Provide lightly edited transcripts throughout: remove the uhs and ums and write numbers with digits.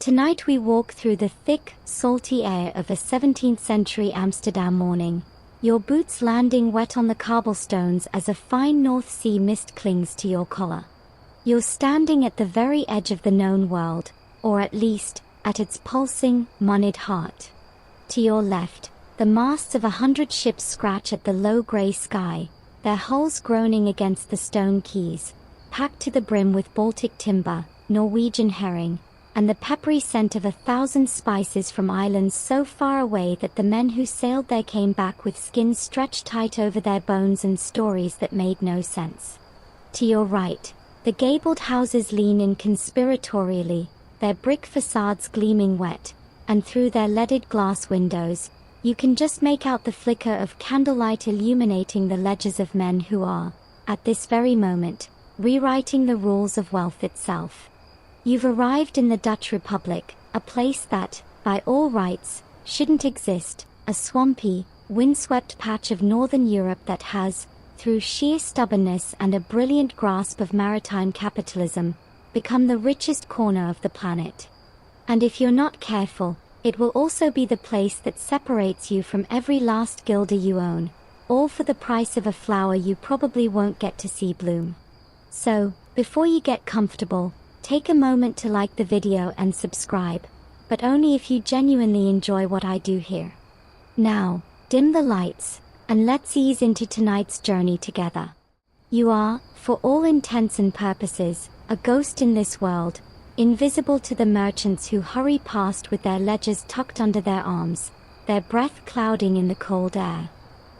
Tonight we walk through the thick, salty air of a 17th century Amsterdam morning, your boots landing wet on the cobblestones as a fine North Sea mist clings to your collar. You're standing at the very edge of the known world, or at least, at its pulsing, moneyed heart. To your left, the masts of 100 ships scratch at the low grey sky, their hulls groaning against the stone quays, packed to the brim with Baltic timber, Norwegian herring, and the peppery scent of 1,000 spices from islands so far away that the men who sailed there came back with skins stretched tight over their bones and stories that made no sense. To your right, the gabled houses lean in conspiratorially, their brick facades gleaming wet, and through their leaded glass windows, you can just make out the flicker of candlelight illuminating the ledgers of men who are, at this very moment, rewriting the rules of wealth itself. You've arrived in the Dutch Republic, a place that, by all rights, shouldn't exist, a swampy, windswept patch of northern Europe that has, through sheer stubbornness and a brilliant grasp of maritime capitalism, become the richest corner of the planet. And if you're not careful, it will also be the place that separates you from every last guilder you own, all for the price of a flower you probably won't get to see bloom. So, before you get comfortable, take a moment to like the video and subscribe, but only if you genuinely enjoy what I do here. Now, dim the lights, and let's ease into tonight's journey together. You are, for all intents and purposes, a ghost in this world, invisible to the merchants who hurry past with their ledgers tucked under their arms, their breath clouding in the cold air.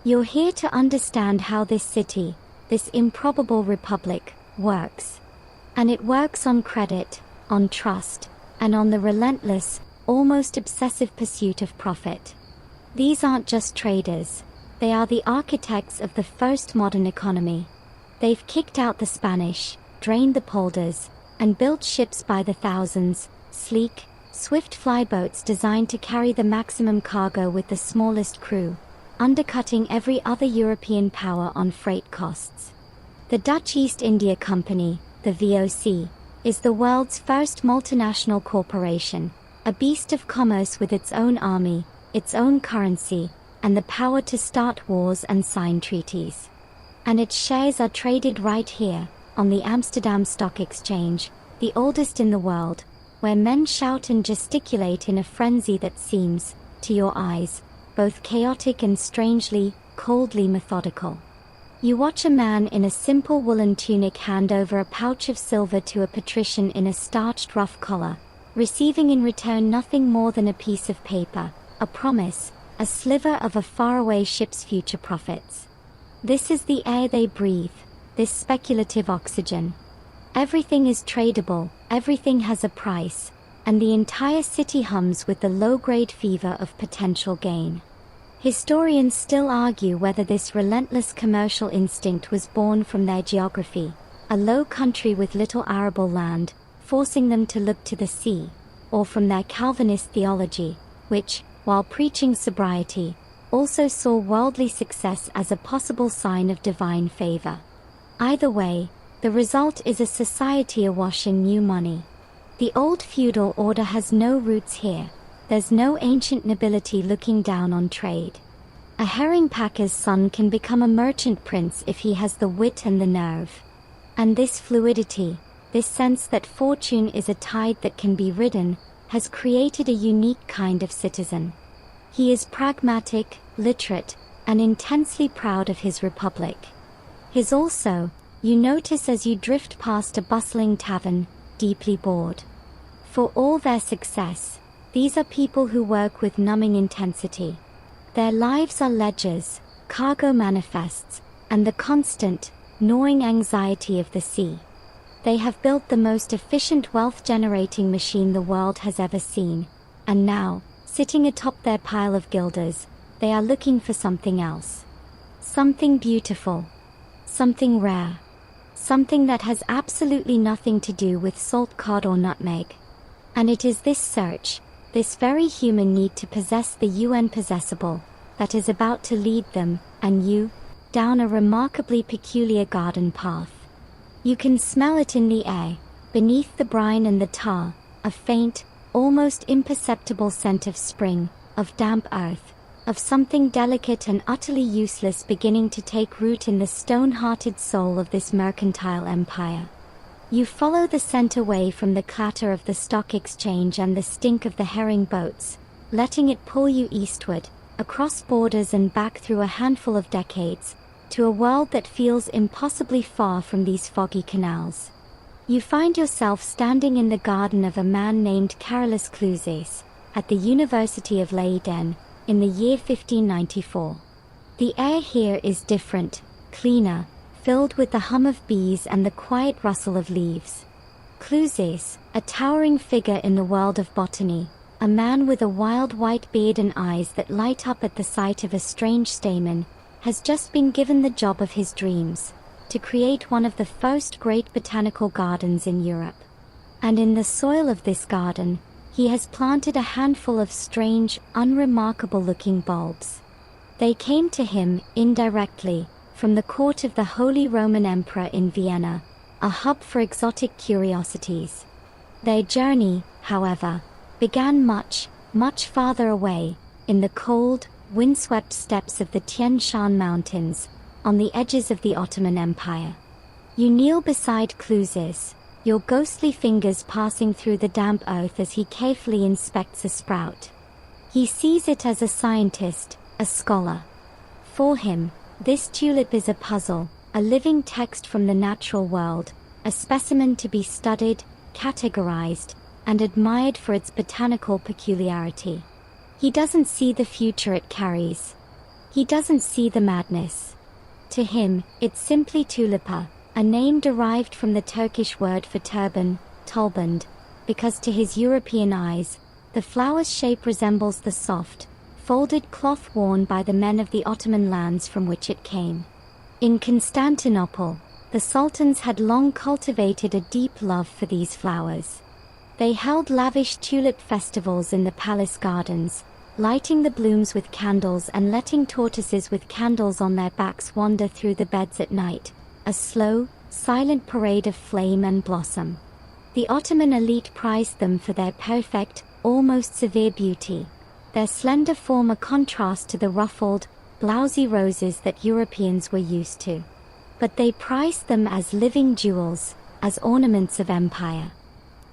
You're here to understand how this city, this improbable republic, works. And it works on credit, on trust, and on the relentless, almost obsessive pursuit of profit. These aren't just traders, they are the architects of the first modern economy. They've kicked out the Spanish, drained the polders, and built ships by the thousands, sleek, swift flyboats designed to carry the maximum cargo with the smallest crew, undercutting every other European power on freight costs. The Dutch East India Company, the VOC, is the world's first multinational corporation, a beast of commerce with its own army, its own currency, and the power to start wars and sign treaties. And its shares are traded right here, on the Amsterdam Stock Exchange, the oldest in the world, where men shout and gesticulate in a frenzy that seems, to your eyes, both chaotic and strangely, coldly methodical. You watch a man in a simple woolen tunic hand over a pouch of silver to a patrician in a starched rough collar, receiving in return nothing more than a piece of paper, a promise, a sliver of a faraway ship's future profits. This is the air they breathe, this speculative oxygen. Everything is tradable, everything has a price, and the entire city hums with the low-grade fever of potential gain. Historians still argue whether this relentless commercial instinct was born from their geography, a low country with little arable land, forcing them to look to the sea, or from their Calvinist theology, which, while preaching sobriety, also saw worldly success as a possible sign of divine favor. Either way, the result is a society awash in new money. The old feudal order has no roots here. There's no ancient nobility looking down on trade. A herring packer's son can become a merchant prince if he has the wit and the nerve. And this fluidity, this sense that fortune is a tide that can be ridden, has created a unique kind of citizen. He is pragmatic, literate, and intensely proud of his republic. His also, you notice as you drift past a bustling tavern, deeply bored. For all their success, these are people who work with numbing intensity. Their lives are ledgers, cargo manifests, and the constant, gnawing anxiety of the sea. They have built the most efficient wealth-generating machine the world has ever seen, and now, sitting atop their pile of guilders, they are looking for something else. Something beautiful. Something rare. Something that has absolutely nothing to do with salt cod or nutmeg. And it is this search, this very human need to possess the unpossessable, that is about to lead them, and you, down a remarkably peculiar garden path. You can smell it in the air, beneath the brine and the tar, a faint, almost imperceptible scent of spring, of damp earth, of something delicate and utterly useless beginning to take root in the stone-hearted soul of this mercantile empire. You follow the scent away from the clatter of the stock exchange and the stink of the herring boats, letting it pull you eastward, across borders and back through a handful of decades, to a world that feels impossibly far from these foggy canals. You find yourself standing in the garden of a man named Carolus Clusius, at the University of Leiden, in the year 1594. The air here is different, cleaner, filled with the hum of bees and the quiet rustle of leaves. Clusius, a towering figure in the world of botany, a man with a wild white beard and eyes that light up at the sight of a strange stamen, has just been given the job of his dreams, to create one of the first great botanical gardens in Europe. And in the soil of this garden, he has planted a handful of strange, unremarkable-looking bulbs. They came to him, indirectly, from the court of the Holy Roman Emperor in Vienna, a hub for exotic curiosities. Their journey, however, began much, much farther away, in the cold, windswept steppes of the Tian Shan Mountains, on the edges of the Ottoman Empire. You kneel beside Clusius, your ghostly fingers passing through the damp earth as he carefully inspects a sprout. He sees it as a scientist, a scholar. For him, this tulip is a puzzle, a living text from the natural world, a specimen to be studied, categorized, and admired for its botanical peculiarity. He doesn't see the future it carries. He doesn't see the madness. To him, it's simply tulipa, a name derived from the Turkish word for turban, tulband, because to his European eyes, the flower's shape resembles the soft, folded cloth worn by the men of the Ottoman lands from which it came. In Constantinople, the sultans had long cultivated a deep love for these flowers. They held lavish tulip festivals in the palace gardens, lighting the blooms with candles and letting tortoises with candles on their backs wander through the beds at night, a slow, silent parade of flame and blossom. The Ottoman elite prized them for their perfect, almost severe beauty, their slender form a contrast to the ruffled, blousy roses that Europeans were used to. But they prized them as living jewels, as ornaments of empire.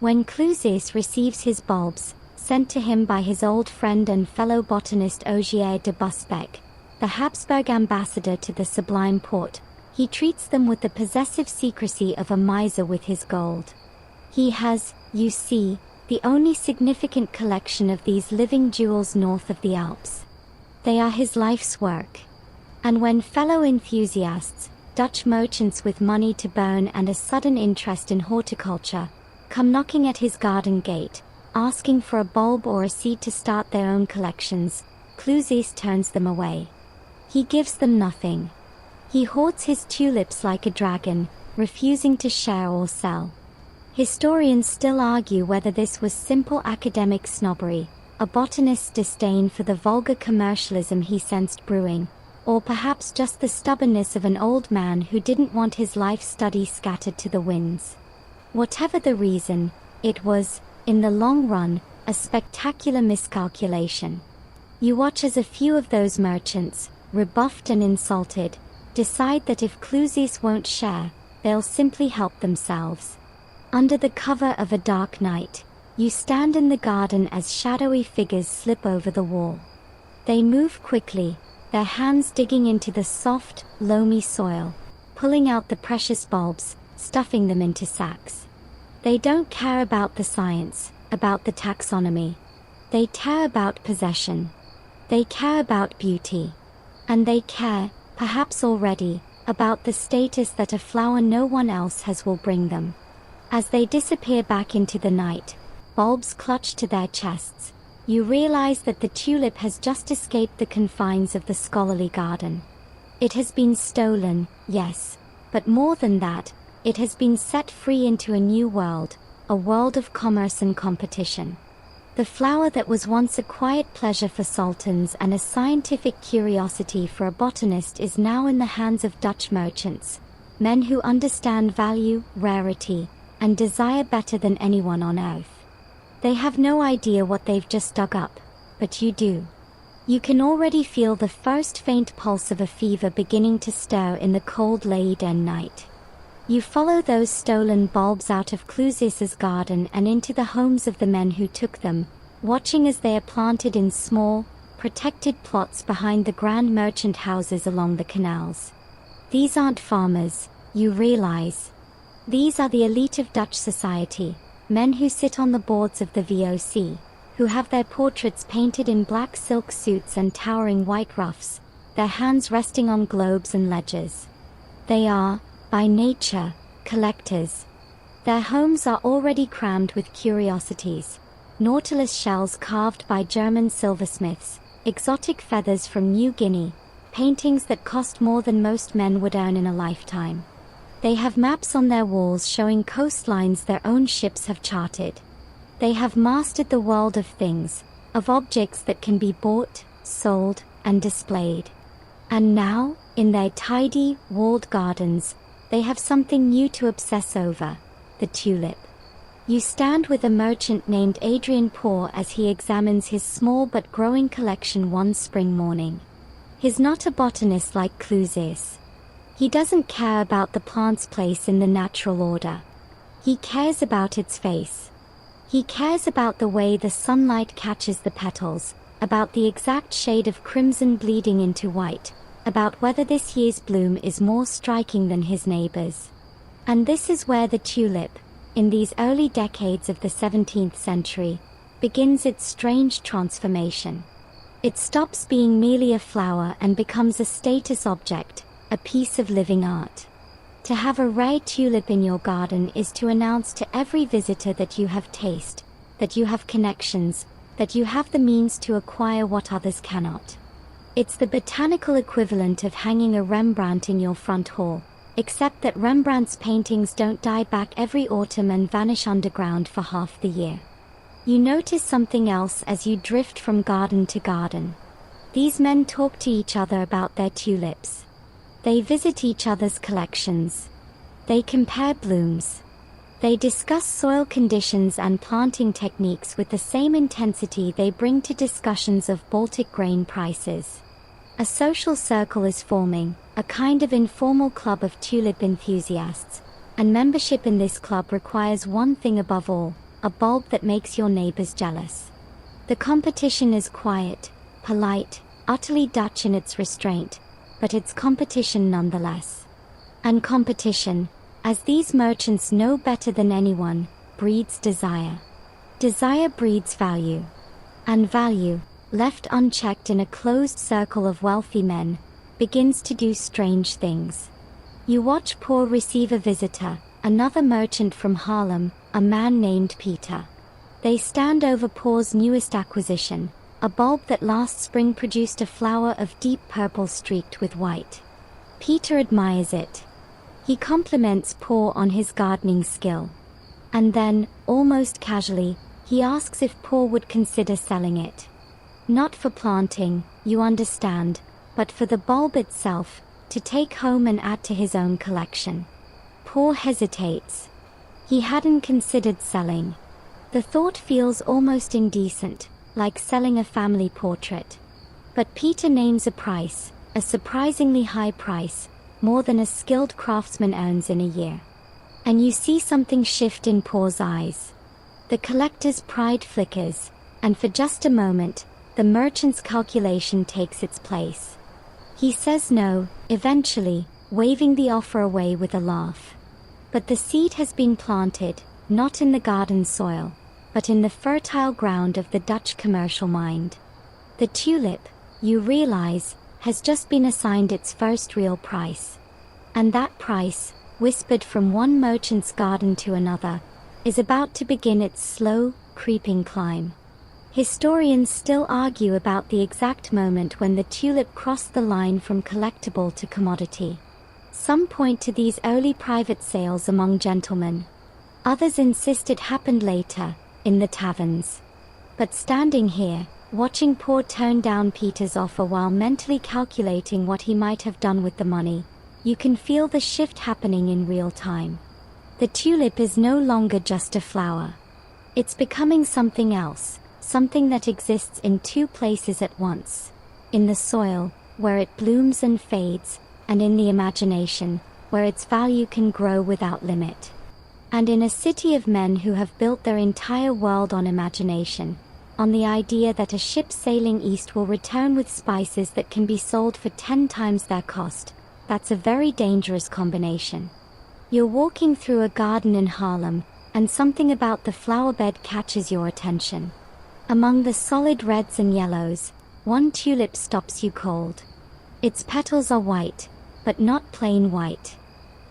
When Clusius receives his bulbs, sent to him by his old friend and fellow botanist Ogier de Busbecq, the Habsburg ambassador to the Sublime Porte, he treats them with the possessive secrecy of a miser with his gold. He has, you see, the only significant collection of these living jewels north of the Alps. They are his life's work. And when fellow enthusiasts, Dutch merchants with money to burn and a sudden interest in horticulture, come knocking at his garden gate, asking for a bulb or a seed to start their own collections, Clusius turns them away. He gives them nothing. He hoards his tulips like a dragon, refusing to share or sell. Historians still argue whether this was simple academic snobbery, a botanist's disdain for the vulgar commercialism he sensed brewing, or perhaps just the stubbornness of an old man who didn't want his life study scattered to the winds. Whatever the reason, it was, in the long run, a spectacular miscalculation. You watch as a few of those merchants, rebuffed and insulted, decide that if Clusius won't share, they'll simply help themselves. Under the cover of a dark night, you stand in the garden as shadowy figures slip over the wall. They move quickly, their hands digging into the soft, loamy soil, pulling out the precious bulbs, stuffing them into sacks. They don't care about the science, about the taxonomy. They care about possession. They care about beauty. And they care, perhaps already, about the status that a flower no one else has will bring them. As they disappear back into the night, bulbs clutched to their chests, you realize that the tulip has just escaped the confines of the scholarly garden. It has been stolen, yes, but more than that, it has been set free into a new world, a world of commerce and competition. The flower that was once a quiet pleasure for sultans and a scientific curiosity for a botanist is now in the hands of Dutch merchants, men who understand value, rarity, and desire better than anyone on earth. They have no idea what they've just dug up, but you do. You can already feel the first faint pulse of a fever beginning to stir in the cold Leyden night. You follow those stolen bulbs out of Clusius's garden and into the homes of the men who took them, watching as they are planted in small, protected plots behind the grand merchant houses along the canals. These aren't farmers, you realize. These are the elite of Dutch society, men who sit on the boards of the VOC, who have their portraits painted in black silk suits and towering white ruffs, their hands resting on globes and ledgers. They are, by nature, collectors. Their homes are already crammed with curiosities, nautilus shells carved by German silversmiths, exotic feathers from New Guinea, paintings that cost more than most men would earn in a lifetime. They have maps on their walls showing coastlines their own ships have charted. They have mastered the world of things, of objects that can be bought, sold, and displayed. And now, in their tidy, walled gardens, they have something new to obsess over: the tulip. You stand with a merchant named Adrian Poor as he examines his small but growing collection one spring morning. He's not a botanist like Clusius. He doesn't care about the plant's place in the natural order. He cares about its face. He cares about the way the sunlight catches the petals, about the exact shade of crimson bleeding into white, about whether this year's bloom is more striking than his neighbor's. And this is where the tulip, in these early decades of the 17th century, begins its strange transformation. It stops being merely a flower and becomes a status object, a piece of living art. To have a rare tulip in your garden is to announce to every visitor that you have taste, that you have connections, that you have the means to acquire what others cannot. It's the botanical equivalent of hanging a Rembrandt in your front hall, except that Rembrandt's paintings don't die back every autumn and vanish underground for half the year. You notice something else as you drift from garden to garden. These men talk to each other about their tulips. They visit each other's collections. They compare blooms. They discuss soil conditions and planting techniques with the same intensity they bring to discussions of Baltic grain prices. A social circle is forming, a kind of informal club of tulip enthusiasts, and membership in this club requires one thing above all: a bulb that makes your neighbors jealous. The competition is quiet, polite, utterly Dutch in its restraint, but it's competition nonetheless. And competition, as these merchants know better than anyone, breeds desire. Desire breeds value. And value, left unchecked in a closed circle of wealthy men, begins to do strange things. You watch Poor receive a visitor, another merchant from Haarlem, a man named Peter. They stand over Poor's newest acquisition, a bulb that last spring produced a flower of deep purple streaked with white. Peter admires it. He compliments Poor on his gardening skill. And then, almost casually, he asks if Poor would consider selling it. Not for planting, you understand, but for the bulb itself, to take home and add to his own collection. Poor hesitates. He hadn't considered selling. The thought feels almost indecent, like selling a family portrait. But Peter names a price, a surprisingly high price, more than a skilled craftsman earns in a year. And you see something shift in Poor's eyes. The collector's pride flickers, and for just a moment, the merchant's calculation takes its place. He says no, eventually, waving the offer away with a laugh. But the seed has been planted, not in the garden soil, but in the fertile ground of the Dutch commercial mind. The tulip, you realize, has just been assigned its first real price. And that price, whispered from one merchant's garden to another, is about to begin its slow, creeping climb. Historians still argue about the exact moment when the tulip crossed the line from collectible to commodity. Some point to these early private sales among gentlemen. Others insist it happened later, in the taverns. But standing here, watching Poor turn down Peter's offer while mentally calculating what he might have done with the money, you can feel the shift happening in real time. The tulip is no longer just a flower. It's becoming something else, something that exists in two places at once. In the soil, where it blooms and fades, and in the imagination, where its value can grow without limit. And in a city of men who have built their entire world on imagination, on the idea that a ship sailing east will return with spices that can be sold for 10 times their cost, that's a very dangerous combination. You're walking through a garden in Harlem, and something about the flower bed catches your attention. Among the solid reds and yellows, one tulip stops you cold. Its petals are white, but not plain white.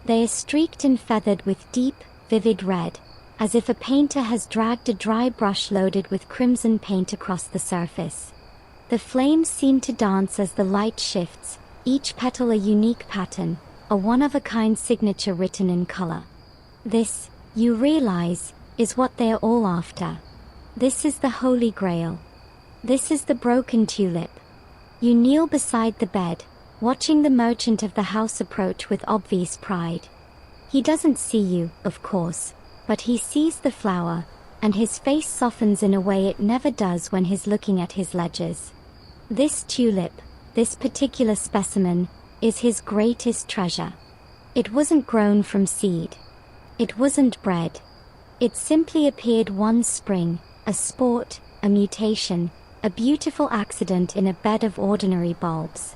They are streaked and feathered with deep, vivid red, as if a painter has dragged a dry brush loaded with crimson paint across the surface. The flames seem to dance as the light shifts, each petal a unique pattern, a one-of-a-kind signature written in color. This, you realize, is what they are all after. This is the Holy Grail. This is the broken tulip. You kneel beside the bed, watching the merchant of the house approach with obvious pride. He doesn't see you, of course, but he sees the flower, and his face softens in a way it never does when he's looking at his ledgers. This tulip, this particular specimen, is his greatest treasure. It wasn't grown from seed. It wasn't bred. It simply appeared one spring, a sport, a mutation, a beautiful accident in a bed of ordinary bulbs.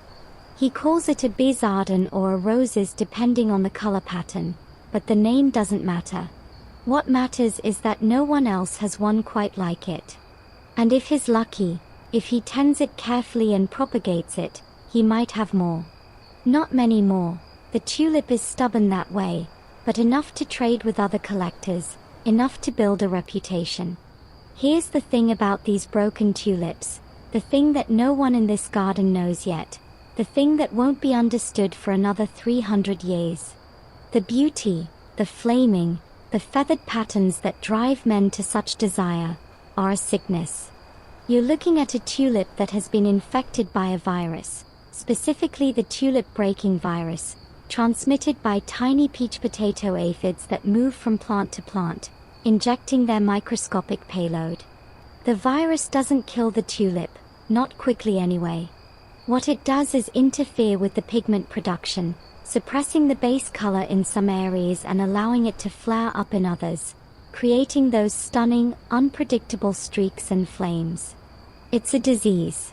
He calls it a bizarden or a roses depending on the color pattern, but the name doesn't matter. What matters is that no one else has one quite like it. And if he's lucky, if he tends it carefully and propagates it, he might have more. Not many more. The tulip is stubborn that way, but enough to trade with other collectors, enough to build a reputation. Here's the thing about these broken tulips, the thing that no one in this garden knows yet, the thing that won't be understood for another 300 years. The beauty, the flaming, the feathered patterns that drive men to such desire, are a sickness. You're looking at a tulip that has been infected by a virus, specifically the tulip-breaking virus, transmitted by tiny peach potato aphids that move from plant to plant, injecting their microscopic payload. The virus doesn't kill the tulip, not quickly anyway. What it does is interfere with the pigment production, suppressing the base color in some areas and allowing it to flare up in others, creating those stunning, unpredictable streaks and flames. It's a disease.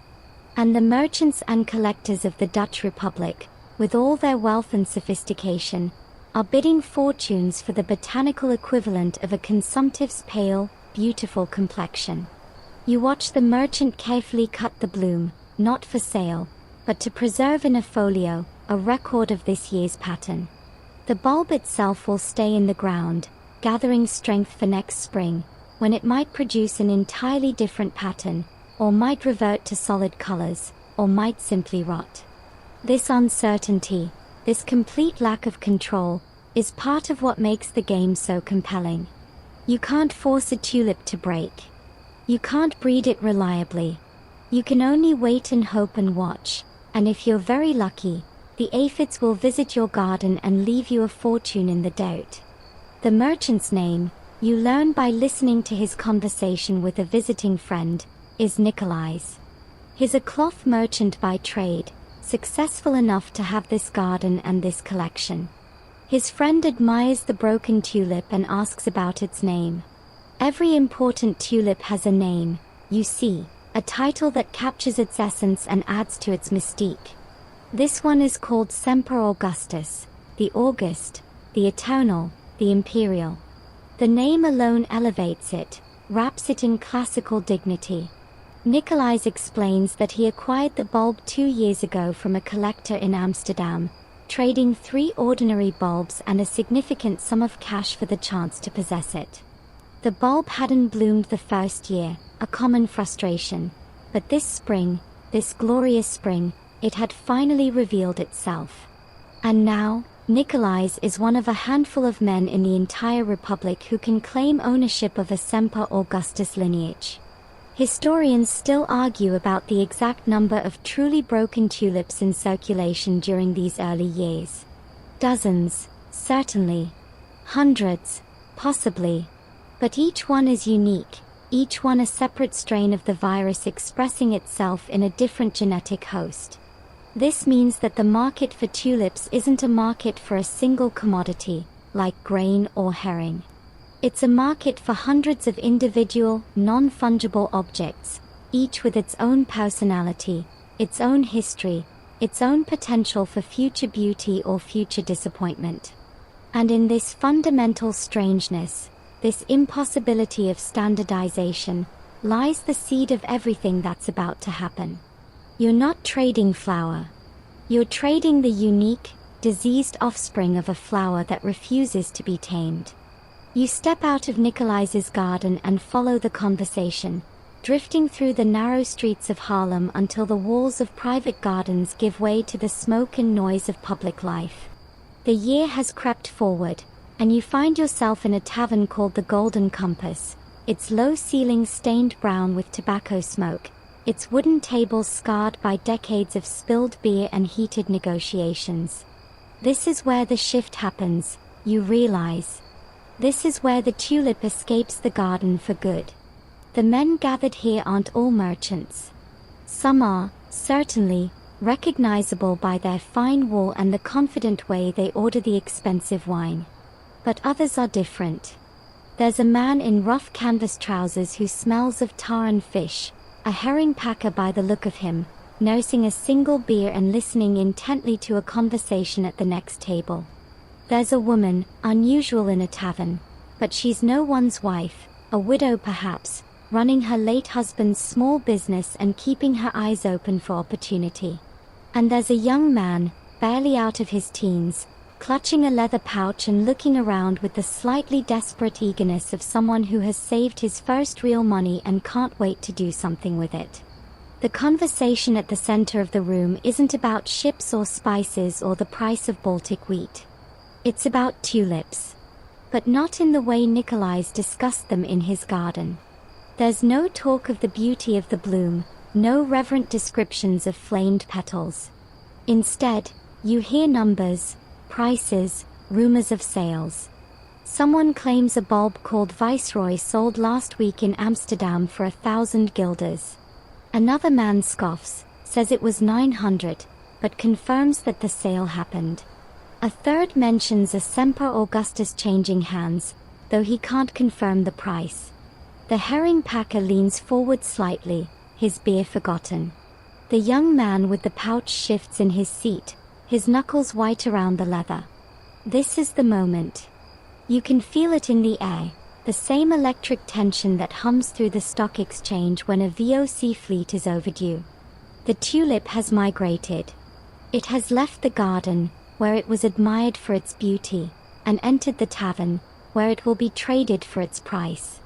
And the merchants and collectors of the Dutch Republic, with all their wealth and sophistication, are bidding fortunes for the botanical equivalent of a consumptive's pale, beautiful complexion. You watch the merchant carefully cut the bloom, not for sale, but to preserve in a folio, a record of this year's pattern. The bulb itself will stay in the ground, gathering strength for next spring, when it might produce an entirely different pattern, or might revert to solid colors, or might simply rot. This uncertainty, this complete lack of control, is part of what makes the game so compelling. You can't force a tulip to break. You can't breed it reliably. You can only wait and hope and watch, and if you're very lucky, the aphids will visit your garden and leave you a fortune in the dirt. The merchant's name, you learn by listening to his conversation with a visiting friend, is Nicolai's. He's a cloth merchant by trade, successful enough to have this garden and this collection. His friend admires the broken tulip and asks about its name. Every important tulip has a name, you see, a title that captures its essence and adds to its mystique. This one is called Semper Augustus, the August, the Eternal, the Imperial. The name alone elevates it, wraps it in classical dignity. Nicolai explains that he acquired the bulb 2 years ago from a collector in Amsterdam, trading 3 ordinary bulbs and a significant sum of cash for the chance to possess it. The bulb hadn't bloomed the first year, a common frustration, but this spring, this glorious spring, it had finally revealed itself. And now, Nicolai is one of a handful of men in the entire Republic who can claim ownership of a Semper Augustus lineage. Historians still argue about the exact number of truly broken tulips in circulation during these early years. Dozens, certainly. Hundreds, possibly. But each one is unique, each one a separate strain of the virus expressing itself in a different genetic host. This means that the market for tulips isn't a market for a single commodity, like grain or herring. It's a market for hundreds of individual, non-fungible objects, each with its own personality, its own history, its own potential for future beauty or future disappointment. And in this fundamental strangeness, this impossibility of standardization, lies the seed of everything that's about to happen. You're not trading flower. You're trading the unique, diseased offspring of a flower that refuses to be tamed. You step out of Nikolai's garden and follow the conversation, drifting through the narrow streets of Harlem until the walls of private gardens give way to the smoke and noise of public life. The year has crept forward, and you find yourself in a tavern called the Golden Compass, its low ceilings stained brown with tobacco smoke, its wooden tables scarred by decades of spilled beer and heated negotiations. This is where the shift happens, you realize. This is where the tulip escapes the garden for good. The men gathered here aren't all merchants. Some are, certainly, recognizable by their fine wool and the confident way they order the expensive wine. But others are different. There's a man in rough canvas trousers who smells of tar and fish, a herring packer by the look of him, nursing a single beer and listening intently to a conversation at the next table. There's a woman, unusual in a tavern, but she's no one's wife, a widow perhaps, running her late husband's small business and keeping her eyes open for opportunity. And there's a young man, barely out of his teens, clutching a leather pouch and looking around with the slightly desperate eagerness of someone who has saved his first real money and can't wait to do something with it. The conversation at the center of the room isn't about ships or spices or the price of Baltic wheat. It's about tulips. But not in the way Nikolai's discussed them in his garden. There's no talk of the beauty of the bloom, no reverent descriptions of flamed petals. Instead, you hear numbers, prices, rumors of sales. Someone claims a bulb called Viceroy sold last week in Amsterdam for 1,000 guilders. Another man scoffs, says it was 900, but confirms that the sale happened. A third mentions a Semper Augustus changing hands, though he can't confirm the price. The herring packer leans forward slightly, his beer forgotten. The young man with the pouch shifts in his seat, his knuckles white around the leather. This is the moment. You can feel it in the air, the same electric tension that hums through the stock exchange when a VOC fleet is overdue. The tulip has migrated. It has left the garden, where it was admired for its beauty, and entered the tavern, where it will be traded for its price.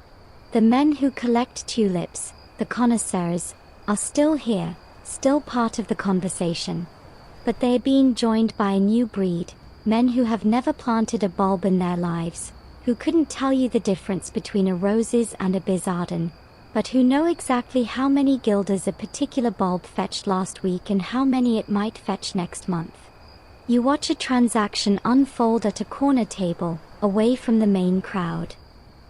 The men who collect tulips, the connoisseurs, are still here, still part of the conversation. But they are being joined by a new breed, men who have never planted a bulb in their lives, who couldn't tell you the difference between a roses and a bizarden, but who know exactly how many guilders a particular bulb fetched last week and how many it might fetch next month. You watch a transaction unfold at a corner table, away from the main crowd.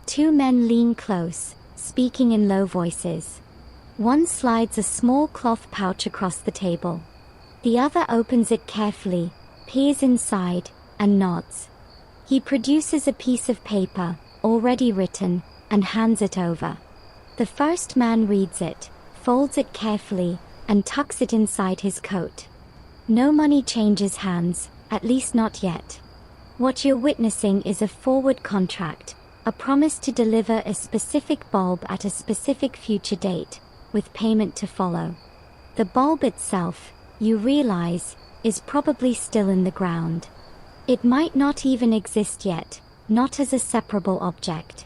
Two men lean close, speaking in low voices. One slides a small cloth pouch across the table. The other opens it carefully, peers inside, and nods. He produces a piece of paper, already written, and hands it over. The first man reads it, folds it carefully, and tucks it inside his coat. No money changes hands, at least not yet. What you're witnessing is a forward contract, a promise to deliver a specific bulb at a specific future date, with payment to follow. The bulb itself, you realize, is probably still in the ground. It might not even exist yet, not as a separable object.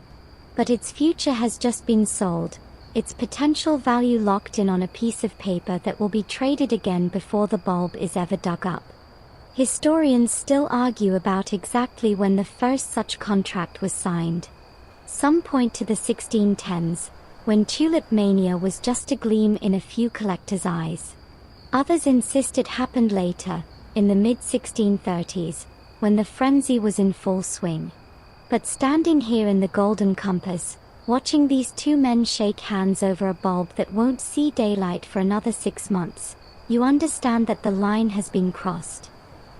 But its future has just been sold, its potential value locked in on a piece of paper that will be traded again before the bulb is ever dug up. Historians still argue about exactly when the first such contract was signed. Some point to the 1610s, when tulip mania was just a gleam in a few collectors' eyes. Others insist it happened later, in the mid-1630s, when the frenzy was in full swing. But standing here in the Golden Compass, watching these two men shake hands over a bulb that won't see daylight for another 6 months, you understand that the line has been crossed.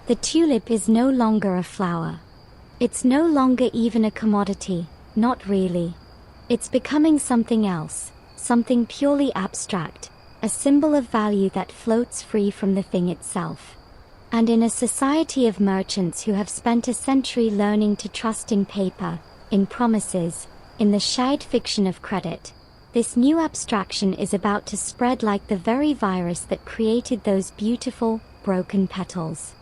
The tulip is no longer a flower. It's no longer even a commodity, not really. It's becoming something else, something purely abstract, a symbol of value that floats free from the thing itself. And in a society of merchants who have spent a century learning to trust in paper, in promises, in the shade fiction of credit, this new abstraction is about to spread like the very virus that created those beautiful, broken petals.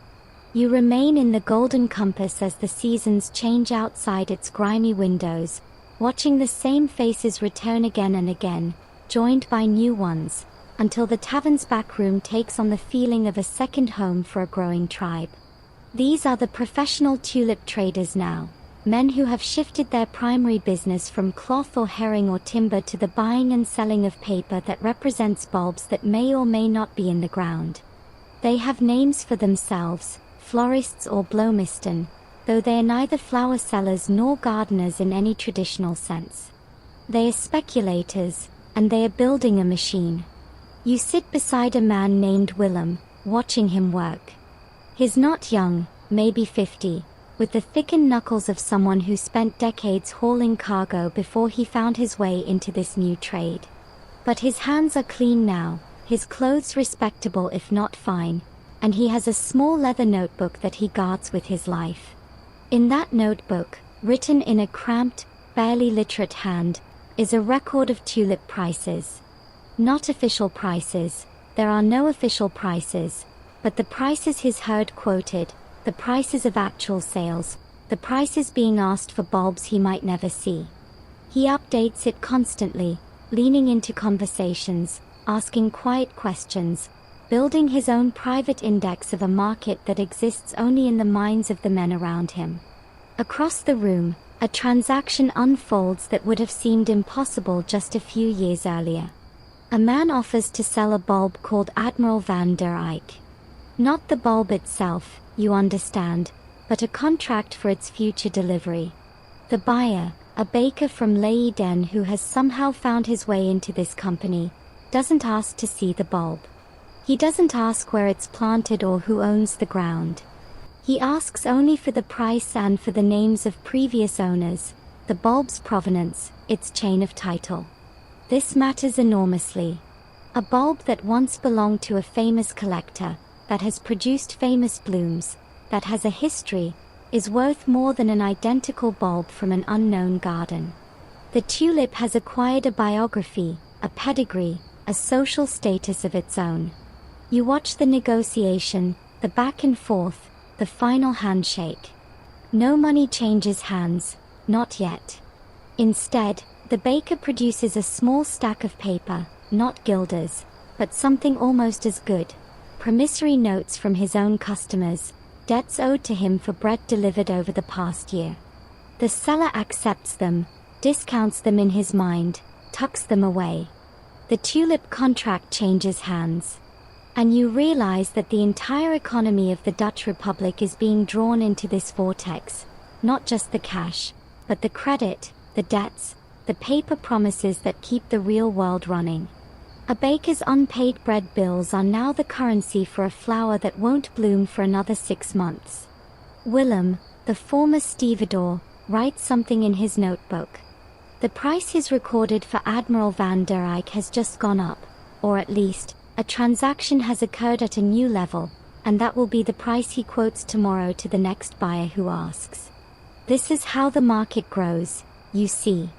You remain in the Golden Compass as the seasons change outside its grimy windows, watching the same faces return again and again, joined by new ones, until the tavern's back room takes on the feeling of a second home for a growing tribe. These are the professional tulip traders now, men who have shifted their primary business from cloth or herring or timber to the buying and selling of paper that represents bulbs that may or may not be in the ground. They have names for themselves, florists or blomiston, though they are neither flower sellers nor gardeners in any traditional sense. They are speculators, and they are building a machine. You sit beside a man named Willem, watching him work. He's not young, maybe 50, with the thickened knuckles of someone who spent decades hauling cargo before he found his way into this new trade. But his hands are clean now, his clothes respectable if not fine, and he has a small leather notebook that he guards with his life. In that notebook, written in a cramped, barely literate hand, is a record of tulip prices. Not official prices, there are no official prices, but the prices he's heard quoted, the prices of actual sales, the prices being asked for bulbs he might never see. He updates it constantly, leaning into conversations, asking quiet questions, building his own private index of a market that exists only in the minds of the men around him. Across the room, a transaction unfolds that would have seemed impossible just a few years earlier. A man offers to sell a bulb called Admiral van der Eyck. Not the bulb itself, you understand, but a contract for its future delivery. The buyer, a baker from Leiden who has somehow found his way into this company, doesn't ask to see the bulb. He doesn't ask where it's planted or who owns the ground. He asks only for the price and for the names of previous owners, the bulb's provenance, its chain of title. This matters enormously. A bulb that once belonged to a famous collector, that has produced famous blooms, that has a history, is worth more than an identical bulb from an unknown garden. The tulip has acquired a biography, a pedigree, a social status of its own. You watch the negotiation, the back and forth, the final handshake. No money changes hands, not yet. Instead, the baker produces a small stack of paper, not guilders, but something almost as good. Promissory notes from his own customers, debts owed to him for bread delivered over the past year. The seller accepts them, discounts them in his mind, tucks them away. The tulip contract changes hands. And you realize that the entire economy of the Dutch Republic is being drawn into this vortex, not just the cash, but the credit, the debts, the paper promises that keep the real world running. A baker's unpaid bread bills are now the currency for a flower that won't bloom for another 6 months. Willem, the former stevedore, writes something in his notebook. The price he's recorded for Admiral van der Eyck has just gone up, or at least, a transaction has occurred at a new level, and that will be the price he quotes tomorrow to the next buyer who asks. This is how the market grows, you see.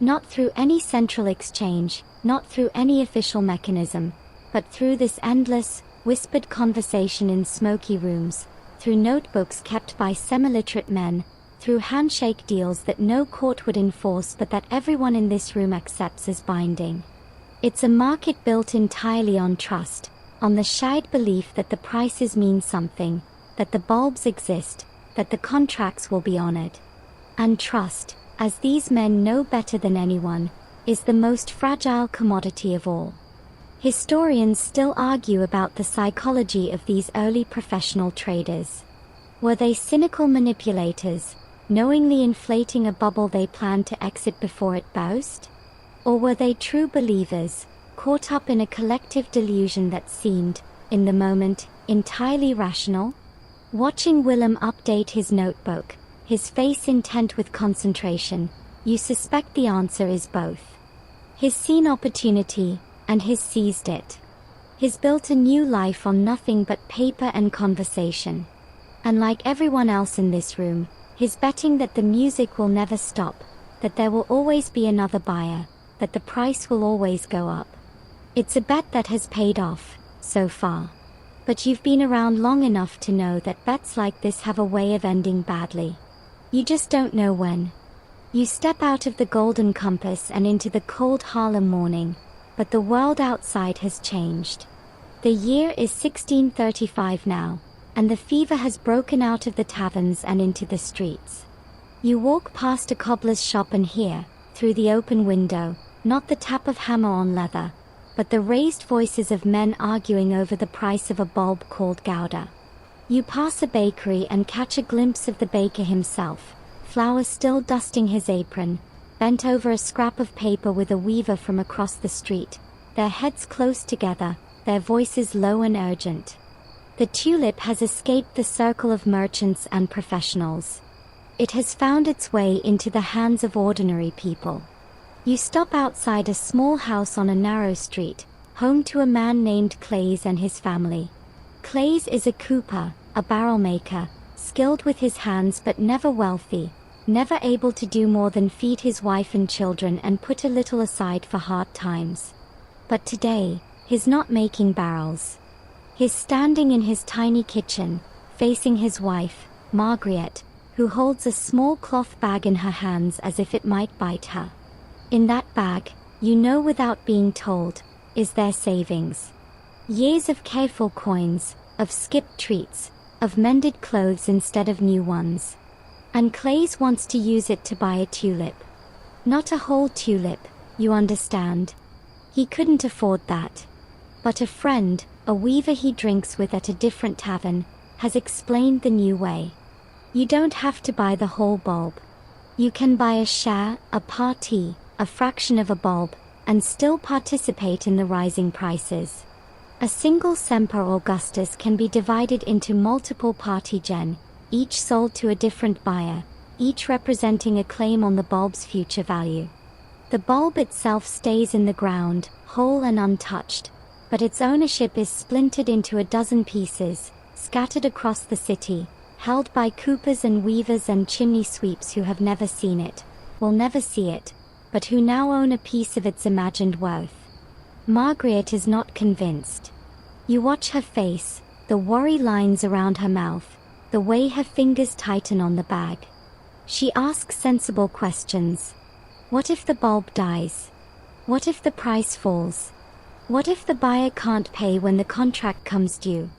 Not through any central exchange, not through any official mechanism, but through this endless, whispered conversation in smoky rooms, through notebooks kept by semi-literate men, through handshake deals that no court would enforce but that everyone in this room accepts as binding. It's a market built entirely on trust, on the shared belief that the prices mean something, that the bulbs exist, that the contracts will be honored. And trust, as these men know better than anyone, is the most fragile commodity of all. Historians still argue about the psychology of these early professional traders. Were they cynical manipulators, knowingly inflating a bubble they planned to exit before it burst? Or were they true believers, caught up in a collective delusion that seemed, in the moment, entirely rational? Watching Willem update his notebook, his face intent with concentration, you suspect the answer is both. He's seen opportunity, and he's seized it. He's built a new life on nothing but paper and conversation. And like everyone else in this room, he's betting that the music will never stop, that there will always be another buyer, that the price will always go up. It's a bet that has paid off, so far. But you've been around long enough to know that bets like this have a way of ending badly. You just don't know when. You step out of the Golden Compass and into the cold Harlem morning, but the world outside has changed. The year is 1635 now, and the fever has broken out of the taverns and into the streets. You walk past a cobbler's shop and hear, through the open window, not the tap of hammer on leather, but the raised voices of men arguing over the price of a bulb called Gouda. You pass a bakery and catch a glimpse of the baker himself, flour still dusting his apron, bent over a scrap of paper with a weaver from across the street, their heads close together, their voices low and urgent. The Tulip has escaped the circle of merchants and professionals. It has found its way into the hands of ordinary people. You stop outside a small house on a narrow street, home to a man named Clays and his family. Clays is a cooper, a barrel maker, skilled with his hands but never wealthy, never able to do more than feed his wife and children and put a little aside for hard times. But today, he's not making barrels. He's standing in his tiny kitchen, facing his wife, Margaret, who holds a small cloth bag in her hands as if it might bite her. In that bag, you know without being told, is their savings. Years of careful coins, of skipped treats, of mended clothes instead of new ones. And Clays wants to use it to buy a tulip. Not a whole tulip, you understand. He couldn't afford that. But a friend, a weaver he drinks with at a different tavern, has explained the new way. You don't have to buy the whole bulb. You can buy a share, a parti, a fraction of a bulb, and still participate in the rising prices. A single Semper Augustus can be divided into multiple partigen, each sold to a different buyer, each representing a claim on the bulb's future value. The bulb itself stays in the ground, whole and untouched, but its ownership is splintered into a dozen pieces, scattered across the city, held by coopers and weavers and chimney sweeps who have never seen it, will never see it, but who now own a piece of its imagined worth. Margaret is not convinced. You watch her face, the worry lines around her mouth, the way her fingers tighten on the bag. She asks sensible questions. What if the bulb dies? What if the price falls? What if the buyer can't pay when the contract comes due?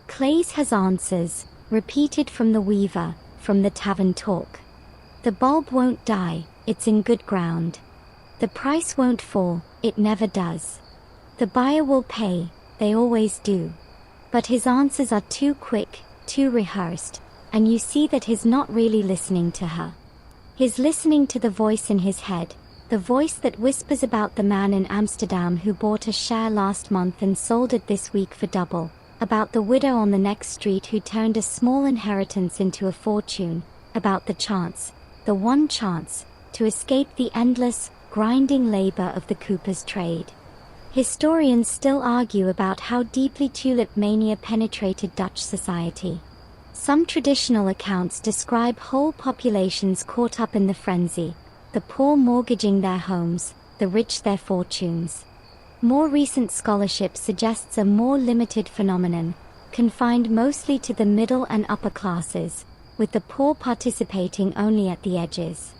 Clays has answers, repeated from the weaver, from the tavern talk. The bulb won't die, it's in good ground. The price won't fall, it never does. The buyer will pay, they always do. But his answers are too quick, too rehearsed, and you see that he's not really listening to her. He's listening to the voice in his head, the voice that whispers about the man in Amsterdam who bought a share last month and sold it this week for double, about the widow on the next street who turned a small inheritance into a fortune, about the chance, the one chance, to escape the endless, grinding labor of the cooper's trade. Historians still argue about how deeply tulip mania penetrated Dutch society. Some traditional accounts describe whole populations caught up in the frenzy, the poor mortgaging their homes, the rich their fortunes. More recent scholarship suggests a more limited phenomenon, confined mostly to the middle and upper classes, with the poor participating only at the edges.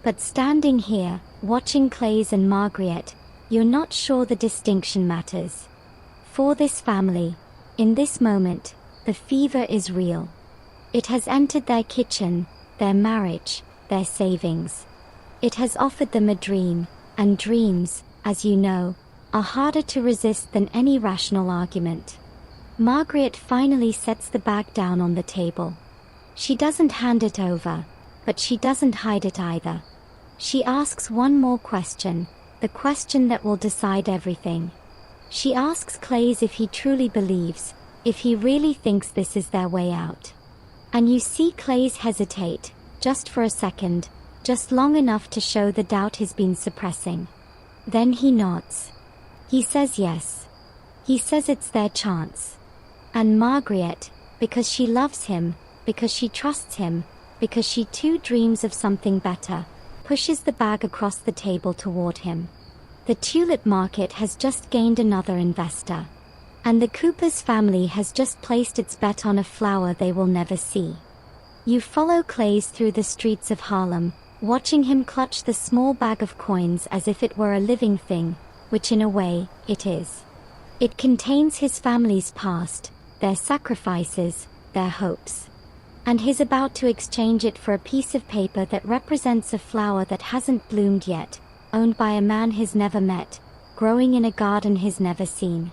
But standing here, watching Clays and Margaret, you're not sure the distinction matters. For this family, in this moment, the fever is real. It has entered their kitchen, their marriage, their savings. It has offered them a dream, and dreams, as you know, are harder to resist than any rational argument. Margaret finally sets the bag down on the table. She doesn't hand it over. But she doesn't hide it either. She asks one more question, the question that will decide everything. She asks Clays if he truly believes, if he really thinks this is their way out. And you see Clays hesitate, just for a second, just long enough to show the doubt he's been suppressing. Then he nods. He says yes. He says it's their chance. And Margaret, because she loves him, because she trusts him, because she too dreams of something better, pushes the bag across the table toward him. The tulip market has just gained another investor. And the Cooper's family has just placed its bet on a flower they will never see. You follow Clays through the streets of Harlem, watching him clutch the small bag of coins as if it were a living thing, which in a way, it is. It contains his family's past, their sacrifices, their hopes. And he's about to exchange it for a piece of paper that represents a flower that hasn't bloomed yet, owned by a man he's never met, growing in a garden he's never seen.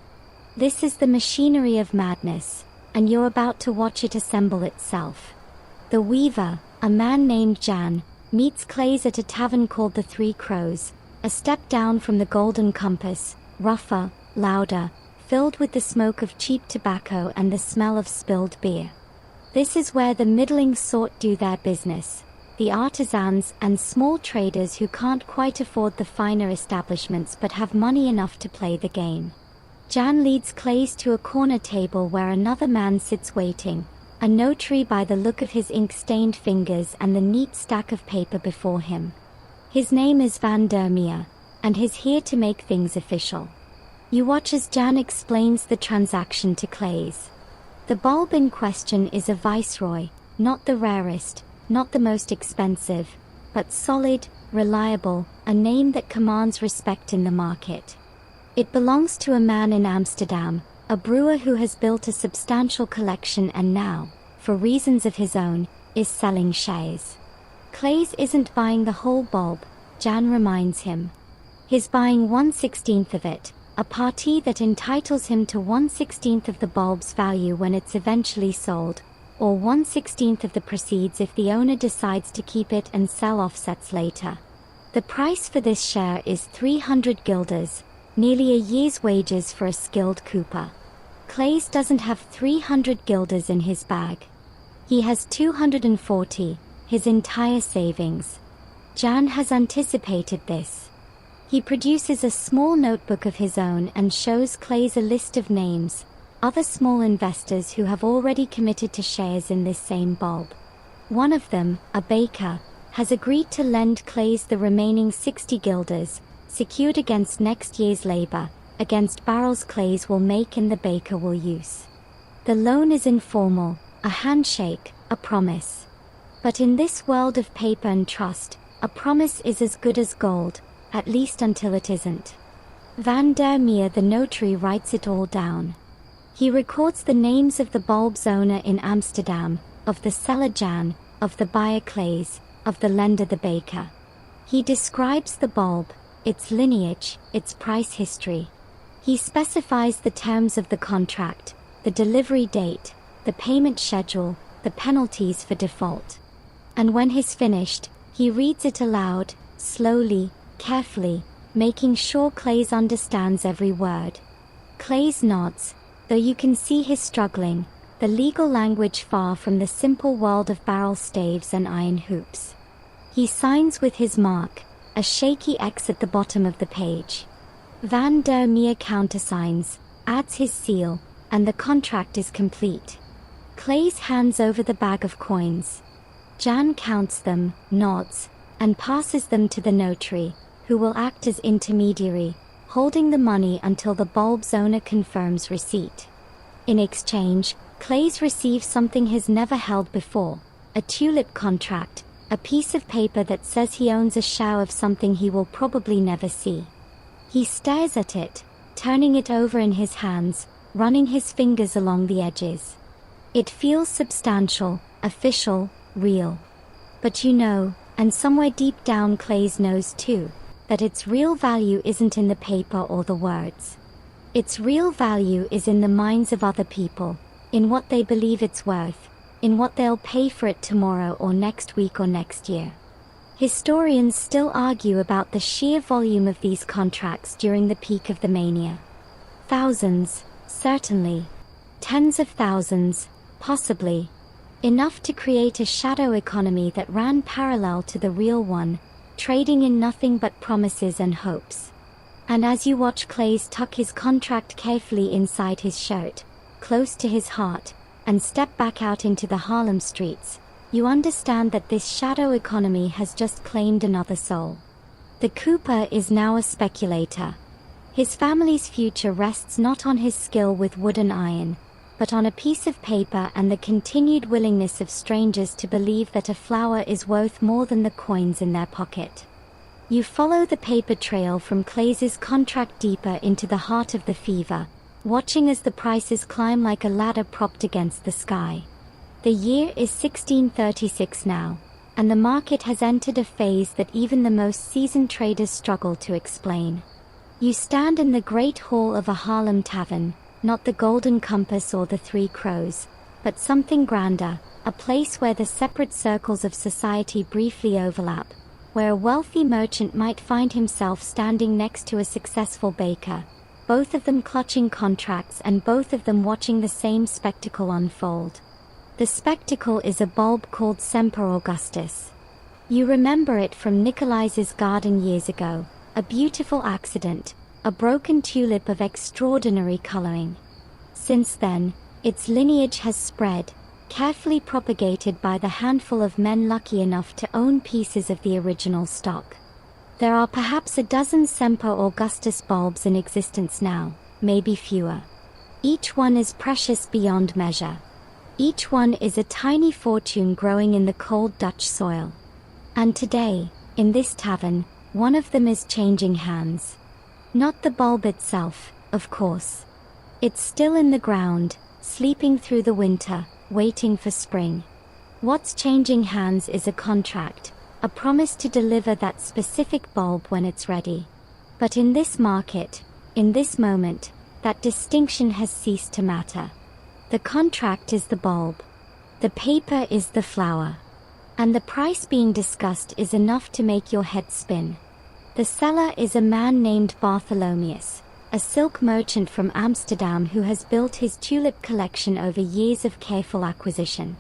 This is the machinery of madness, and you're about to watch it assemble itself. The weaver, a man named Jan, meets Clays at a tavern called the Three Crows, a step down from the Golden Compass, rougher, louder, filled with the smoke of cheap tobacco and the smell of spilled beer. This is where the middling sort do their business, the artisans and small traders who can't quite afford the finer establishments but have money enough to play the game. Jan leads Clays to a corner table where another man sits waiting, a notary by the look of his ink-stained fingers and the neat stack of paper before him. His name is Van der Meer, and he's here to make things official. You watch as Jan explains the transaction to Clays. The bulb in question is a Viceroy, not the rarest, not the most expensive, but solid, reliable, a name that commands respect in the market. It belongs to a man in Amsterdam, a brewer who has built a substantial collection and now, for reasons of his own, is selling shares. Clays isn't buying the whole bulb, Jan reminds him. He's buying 1/16 of it, a party that entitles him to 1/16 of the bulb's value when it's eventually sold, or 1/16 of the proceeds if the owner decides to keep it and sell offsets later. The price for this share is 300 guilders, nearly a year's wages for a skilled cooper. Clays doesn't have 300 guilders in his bag. He has 240, his entire savings. Jan has anticipated this. He produces a small notebook of his own and shows Clays a list of names, other small investors who have already committed to shares in this same bulb. One of them, a baker, has agreed to lend Clays the remaining 60 guilders, secured against next year's labor, against barrels Clays will make and the baker will use. The loan is informal, a handshake, a promise. But in this world of paper and trust, a promise is as good as gold, at least until it isn't. Van der Meer the notary writes it all down. He records the names of the bulb's owner in Amsterdam, of the seller Jan, of the buyer Clays, of the lender the baker. He describes the bulb, its lineage, its price history. He specifies the terms of the contract, the delivery date, the payment schedule, the penalties for default. And when he's finished, he reads it aloud, slowly, carefully, making sure Clays understands every word. Clays nods, though you can see he's struggling, the legal language far from the simple world of barrel staves and iron hoops. He signs with his mark, a shaky X at the bottom of the page. Van der Meer countersigns, adds his seal, and the contract is complete. Clays hands over the bag of coins. Jan counts them, nods, and passes them to the notary, who will act as intermediary, holding the money until the bulb's owner confirms receipt. In exchange, Clays receives something he's never held before, a tulip contract, a piece of paper that says he owns a share of something he will probably never see. He stares at it, turning it over in his hands, running his fingers along the edges. It feels substantial, official, real. But you know, and somewhere deep down Clays knows too, that its real value isn't in the paper or the words. Its real value is in the minds of other people, in what they believe it's worth, in what they'll pay for it tomorrow or next week or next year. Historians still argue about the sheer volume of these contracts during the peak of the mania. Thousands, certainly. Tens of thousands, possibly. Enough to create a shadow economy that ran parallel to the real one, trading in nothing but promises and hopes. And as you watch Clays tuck his contract carefully inside his shirt, close to his heart, and step back out into the Harlem streets, you understand that this shadow economy has just claimed another soul. The Cooper is now a speculator. His family's future rests not on his skill with wood and iron, but on a piece of paper and the continued willingness of strangers to believe that a flower is worth more than the coins in their pocket. You follow the paper trail from Clays's contract deeper into the heart of the fever, watching as the prices climb like a ladder propped against the sky. The year is 1636 now, and the market has entered a phase that even the most seasoned traders struggle to explain. You stand in the great hall of a Harlem tavern, not the Golden Compass or the Three Crows, but something grander, a place where the separate circles of society briefly overlap, where a wealthy merchant might find himself standing next to a successful baker, both of them clutching contracts and both of them watching the same spectacle unfold. The spectacle is a bulb called Semper Augustus. You remember it from Nicolai's garden years ago, a beautiful accident, a broken tulip of extraordinary coloring. Since then, its lineage has spread, carefully propagated by the handful of men lucky enough to own pieces of the original stock. There are perhaps a dozen Semper Augustus bulbs in existence now, maybe fewer. Each one is precious beyond measure. Each one is a tiny fortune growing in the cold Dutch soil. And today, in this tavern, one of them is changing hands. Not the bulb itself, of course. It's still in the ground, sleeping through the winter, waiting for spring. What's changing hands is a contract, a promise to deliver that specific bulb when it's ready. But in this market, in this moment, that distinction has ceased to matter. The contract is the bulb. The paper is the flower. And the price being discussed is enough to make your head spin. The seller is a man named Bartholomeus, a silk merchant from Amsterdam who has built his tulip collection over years of careful acquisition.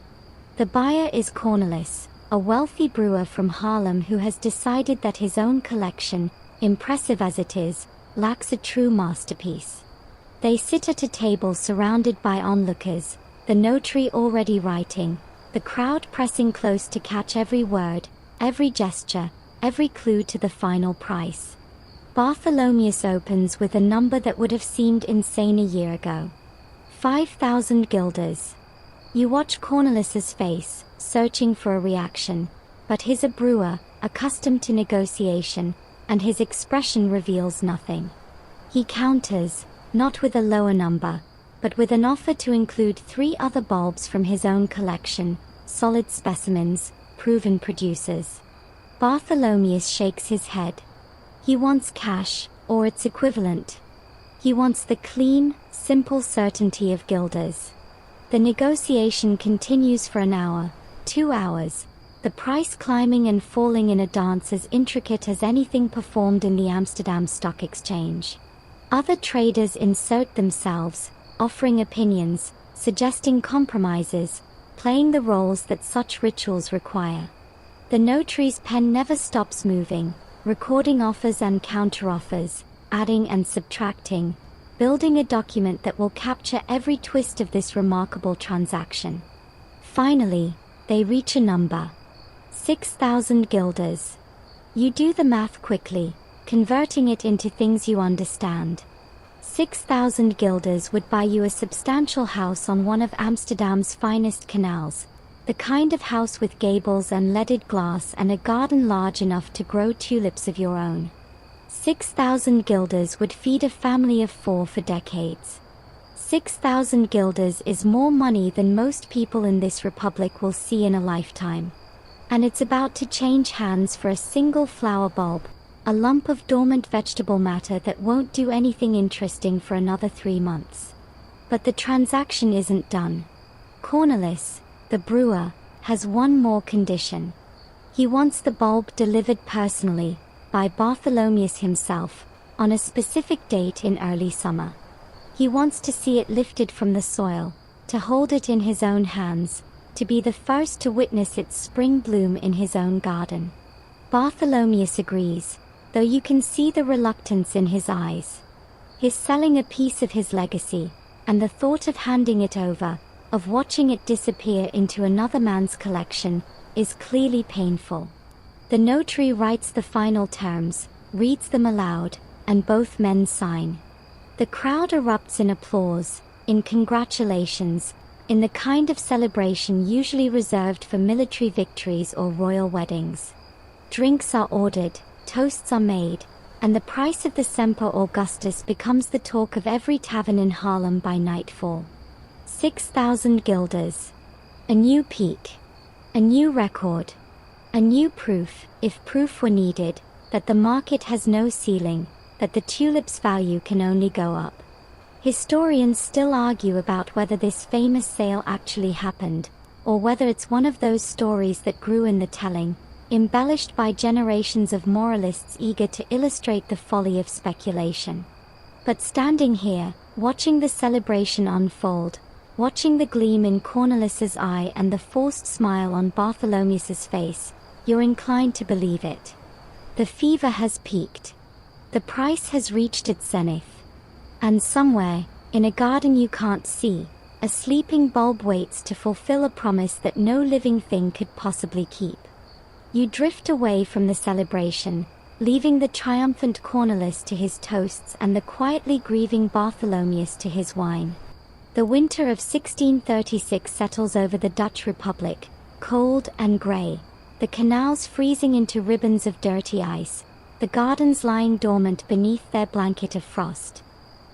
The buyer is Cornelis, a wealthy brewer from Harlem who has decided that his own collection, impressive as it is, lacks a true masterpiece. They sit at a table surrounded by onlookers, the notary already writing, the crowd pressing close to catch every word, every gesture, every clue to the final price. Bartholomeus opens with a number that would have seemed insane a year ago. 5,000 guilders. You watch Cornelis's face, searching for a reaction, but he's a brewer, accustomed to negotiation, and his expression reveals nothing. He counters, not with a lower number, but with an offer to include 3 other bulbs from his own collection, solid specimens, proven producers. Bartholomeus shakes his head. He wants cash, or its equivalent. He wants the clean, simple certainty of guilders. The negotiation continues for an hour, 2 hours, the price climbing and falling in a dance as intricate as anything performed in the Amsterdam Stock Exchange. Other traders insert themselves, offering opinions, suggesting compromises, playing the roles that such rituals require. The notary's pen never stops moving, recording offers and counteroffers, adding and subtracting, building a document that will capture every twist of this remarkable transaction. Finally, they reach a number. 6,000 guilders. You do the math quickly, converting it into things you understand. 6,000 guilders would buy you a substantial house on one of Amsterdam's finest canals, the kind of house with gables and leaded glass and a garden large enough to grow tulips of your own. 6,000 guilders would feed a family of 4 for decades. 6,000 guilders is more money than most people in this republic will see in a lifetime. And it's about to change hands for a single flower bulb, a lump of dormant vegetable matter that won't do anything interesting for another 3 months. But the transaction isn't done. Cornelis, the brewer, has one more condition. He wants the bulb delivered personally, by Bartholomeus himself, on a specific date in early summer. He wants to see it lifted from the soil, to hold it in his own hands, to be the first to witness its spring bloom in his own garden. Bartholomeus agrees, though you can see the reluctance in his eyes. He's selling a piece of his legacy, and the thought of handing it over, of watching it disappear into another man's collection, is clearly painful. The notary writes the final terms, reads them aloud, and both men sign. The crowd erupts in applause, in congratulations, in the kind of celebration usually reserved for military victories or royal weddings. Drinks are ordered, toasts are made, and the price of the Semper Augustus becomes the talk of every tavern in Harlem by nightfall. 6,000 guilders. A new peak. A new record. A new proof, if proof were needed, that the market has no ceiling, that the tulip's value can only go up. Historians still argue about whether this famous sale actually happened, or whether it's one of those stories that grew in the telling, embellished by generations of moralists eager to illustrate the folly of speculation. But standing here, watching the celebration unfold, watching the gleam in Cornelis's eye and the forced smile on Bartholomeus's face, you're inclined to believe it. The fever has peaked. The price has reached its zenith. And somewhere, in a garden you can't see, a sleeping bulb waits to fulfill a promise that no living thing could possibly keep. You drift away from the celebration, leaving the triumphant Cornelis to his toasts and the quietly grieving Bartholomeus to his wine. The winter of 1636 settles over the Dutch Republic, cold and grey, the canals freezing into ribbons of dirty ice, the gardens lying dormant beneath their blanket of frost.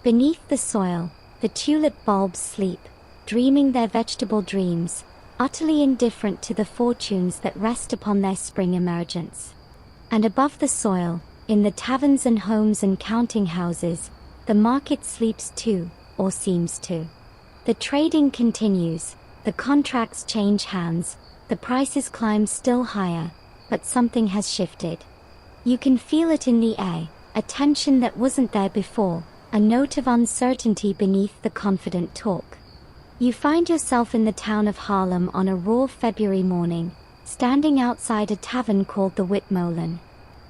Beneath the soil, the tulip bulbs sleep, dreaming their vegetable dreams, utterly indifferent to the fortunes that rest upon their spring emergence. And above the soil, in the taverns and homes and counting houses, the market sleeps too, or seems to. The trading continues, the contracts change hands, the prices climb still higher, but something has shifted. You can feel it in the air, a tension that wasn't there before, a note of uncertainty beneath the confident talk. You find yourself in the town of Harlem on a raw February morning, standing outside a tavern called the Witmolen.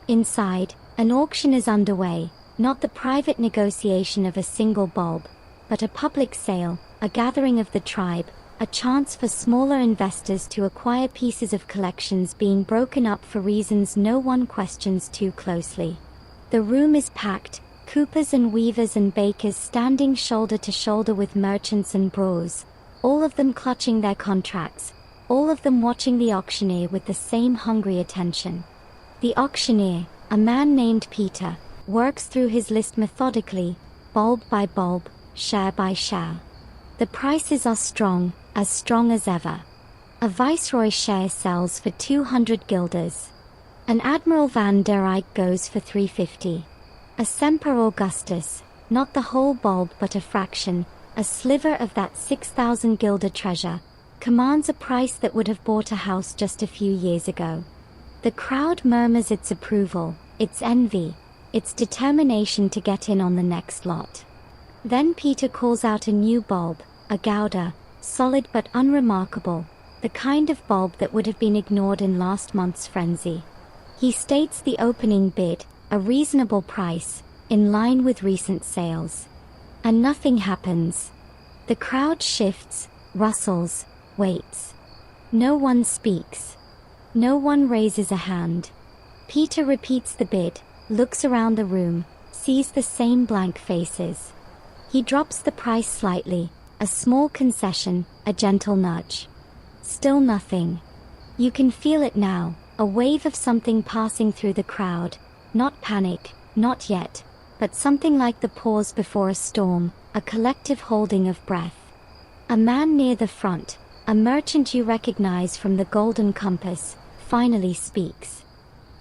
Inside, an auction is underway, not the private negotiation of a single bulb, but a public sale, a gathering of the tribe, a chance for smaller investors to acquire pieces of collections being broken up for reasons no one questions too closely. The room is packed, coopers and weavers and bakers standing shoulder to shoulder with merchants and brewers, all of them clutching their contracts, all of them watching the auctioneer with the same hungry attention. The auctioneer, a man named Peter, works through his list methodically, bulb by bulb, share by share. The prices are strong as ever. A Viceroy share sells for 200 guilders. An Admiral van der Eyck goes for 350. A Semper Augustus, not the whole bulb but a fraction, a sliver of that 6,000 guilder treasure, commands a price that would have bought a house just a few years ago. The crowd murmurs its approval, its envy, its determination to get in on the next lot. Then Peter calls out a new bulb, a Gouda, solid but unremarkable, the kind of bulb that would have been ignored in last month's frenzy. He states the opening bid, a reasonable price, in line with recent sales. And nothing happens. The crowd shifts, rustles, waits. No one speaks. No one raises a hand. Peter repeats the bid, looks around the room, sees the same blank faces. He drops the price slightly, a small concession, a gentle nudge. Still nothing. You can feel it now, a wave of something passing through the crowd, not panic, not yet, but something like the pause before a storm, a collective holding of breath. A man near the front, a merchant you recognize from the Golden Compass, finally speaks.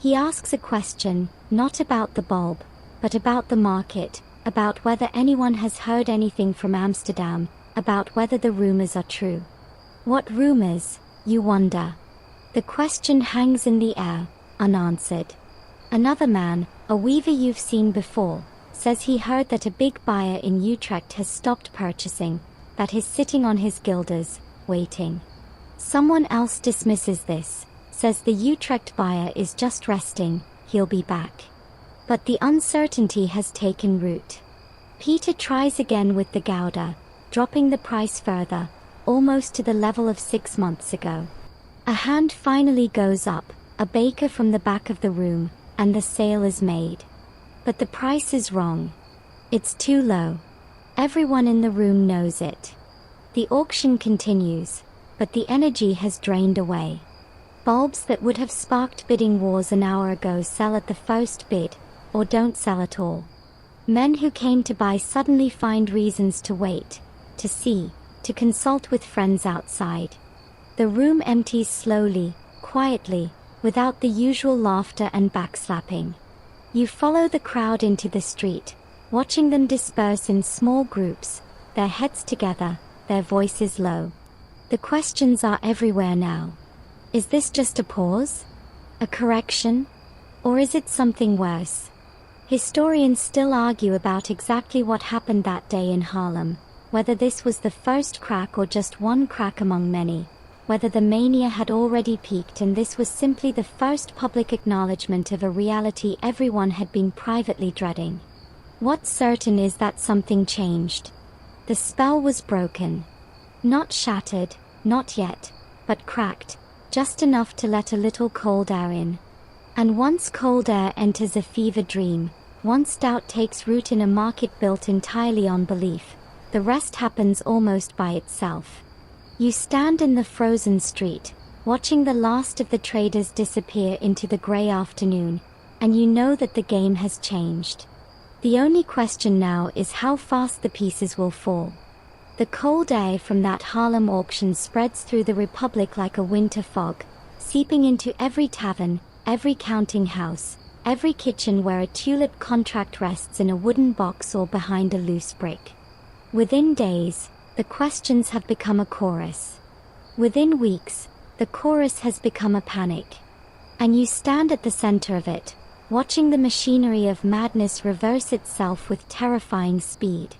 He asks a question, not about the bulb, but about the market, about whether anyone has heard anything from Amsterdam, about whether the rumors are true. What rumors, you wonder? The question hangs in the air, unanswered. Another man, a weaver you've seen before, says he heard that a big buyer in Utrecht has stopped purchasing, that he's sitting on his guilders, waiting. Someone else dismisses this, says the Utrecht buyer is just resting, he'll be back. But the uncertainty has taken root. Peter tries again with the Gouda, dropping the price further, almost to the level of 6 months ago. A hand finally goes up, a baker from the back of the room, and the sale is made. But the price is wrong. It's too low. Everyone in the room knows it. The auction continues, but the energy has drained away. Bulbs that would have sparked bidding wars an hour ago sell at the first bid, or don't sell at all. Men who came to buy suddenly find reasons to wait, to see, to consult with friends outside. The room empties slowly, quietly, without the usual laughter and backslapping. You follow the crowd into the street, watching them disperse in small groups, their heads together, their voices low. The questions are everywhere now. Is this just a pause? A correction? Or is it something worse? Historians still argue about exactly what happened that day in Haarlem, whether this was the first crack or just one crack among many, whether the mania had already peaked and this was simply the first public acknowledgement of a reality everyone had been privately dreading. What's certain is that something changed. The spell was broken. Not shattered, not yet, but cracked, just enough to let a little cold air in. And once cold air enters a fever dream, once doubt takes root in a market built entirely on belief, the rest happens almost by itself. You stand in the frozen street, watching the last of the traders disappear into the grey afternoon, and you know that the game has changed. The only question now is how fast the pieces will fall. The cold air from that Haarlem auction spreads through the Republic like a winter fog, seeping into every tavern, every counting house, every kitchen where a tulip contract rests in a wooden box or behind a loose brick. Within days, the questions have become a chorus. Within weeks, the chorus has become a panic. And you stand at the center of it, watching the machinery of madness reverse itself with terrifying speed.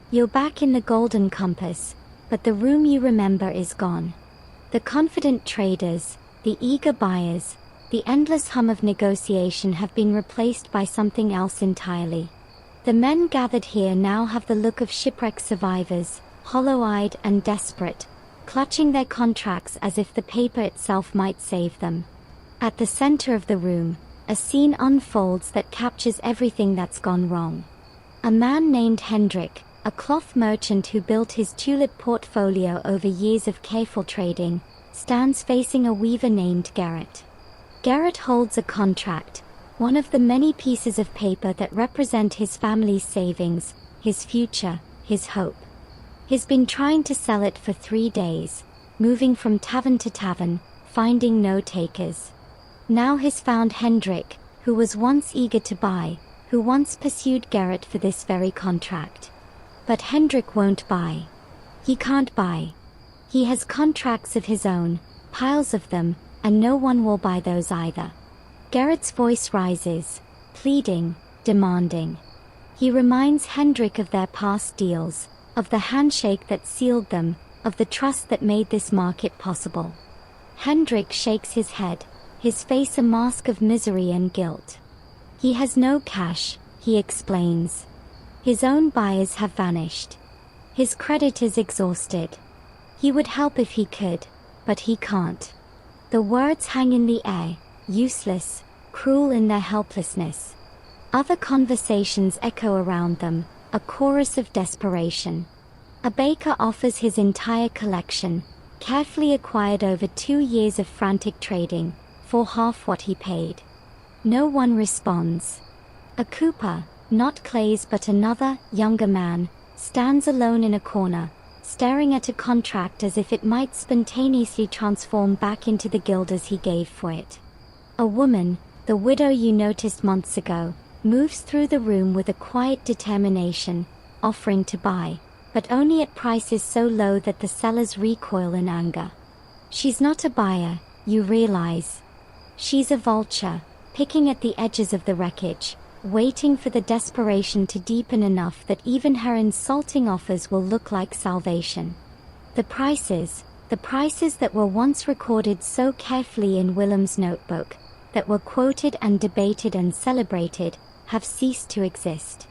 You're back in the golden compass, but the room you remember is gone. The confident traders, the eager buyers, the endless hum of negotiation have been replaced by something else entirely. The men gathered here now have the look of shipwreck survivors, hollow-eyed and desperate, clutching their contracts as if the paper itself might save them. At the center of the room, a scene unfolds that captures everything that's gone wrong. A man named Hendrik, a cloth merchant who built his tulip portfolio over years of careful trading, stands facing a weaver named Gerrit. Gerrit holds a contract, one of the many pieces of paper that represent his family's savings, his future, his hope. He's been trying to sell it for 3 days, moving from tavern to tavern, finding no takers. Now he's found Hendrik, who was once eager to buy, who once pursued Gerrit for this very contract. But Hendrik won't buy. He can't buy. He has contracts of his own, piles of them, and no one will buy those either. Gerrit's voice rises, pleading, demanding. He reminds Hendrik of their past deals, of the handshake that sealed them, of the trust that made this market possible. Hendrik shakes his head, his face a mask of misery and guilt. He has no cash, he explains. His own buyers have vanished. His credit is exhausted. He would help if he could, but he can't. The words hang in the air, useless, cruel in their helplessness. Other conversations echo around them, a chorus of desperation. A baker offers his entire collection, carefully acquired over 2 years of frantic trading, for half what he paid. No one responds. A cooper, not Clay's but another, younger man, stands alone in a corner, staring at a contract as if it might spontaneously transform back into the guilders he gave for it. A woman, the widow you noticed months ago, moves through the room with a quiet determination, offering to buy. but only at prices so low that the sellers recoil in anger. She's not a buyer, you realize. She's a vulture, picking at the edges of the wreckage, waiting for the desperation to deepen enough that even her insulting offers will look like salvation. The prices that were once recorded so carefully in Willem's notebook, that were quoted and debated and celebrated, have ceased to exist.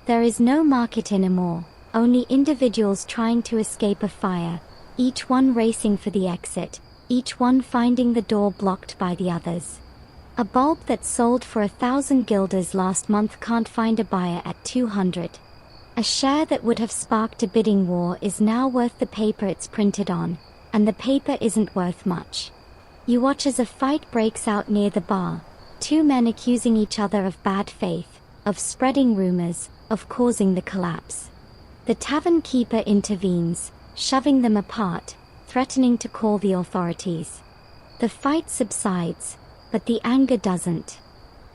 There is no market anymore, only individuals trying to escape a fire, each one racing for the exit, each one finding the door blocked by the others. A bulb that sold for 1,000 guilders last month can't find a buyer at 200. A share that would have sparked a bidding war is now worth the paper it's printed on, and the paper isn't worth much. You watch as a fight breaks out near the bar, two men accusing each other of bad faith, of spreading rumors, of causing the collapse. The tavern keeper intervenes, shoving them apart, threatening to call the authorities. The fight subsides, but the anger doesn't.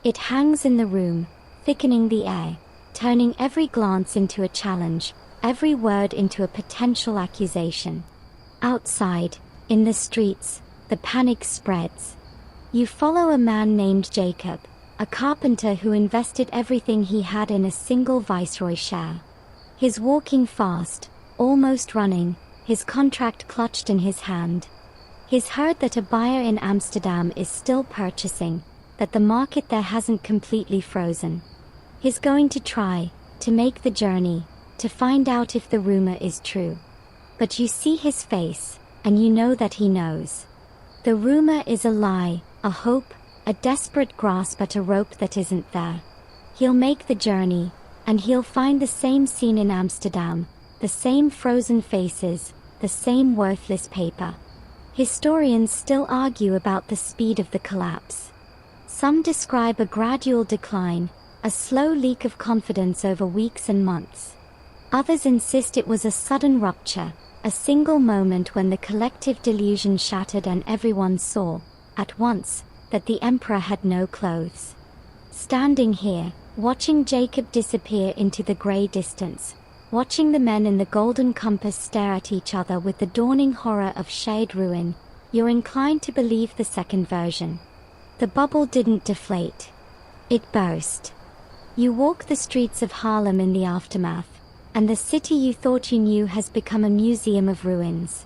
It hangs in the room, thickening the air, turning every glance into a challenge, every word into a potential accusation. Outside, in the streets, the panic spreads. You follow a man named Jacob, a carpenter who invested everything he had in a single viceroy share. He's walking fast, almost running, his contract clutched in his hand. He's heard that a buyer in Amsterdam is still purchasing, that the market there hasn't completely frozen. He's going to try, to make the journey, to find out if the rumor is true. But you see his face, and you know that he knows. The rumor is a lie, a hope, a desperate grasp at a rope that isn't there. He'll make the journey, and he'll find the same scene in Amsterdam, the same frozen faces, the same worthless paper. Historians still argue about the speed of the collapse. Some describe a gradual decline, a slow leak of confidence over weeks and months. Others insist it was a sudden rupture, a single moment when the collective delusion shattered and everyone saw, at once, that the emperor had no clothes. Standing here, watching Jacob disappear into the grey distance, watching the men in the golden compass stare at each other with the dawning horror of shared ruin, you're inclined to believe the second version. The bubble didn't deflate. It burst. You walk the streets of Haarlem in the aftermath, and the city you thought you knew has become a museum of ruins.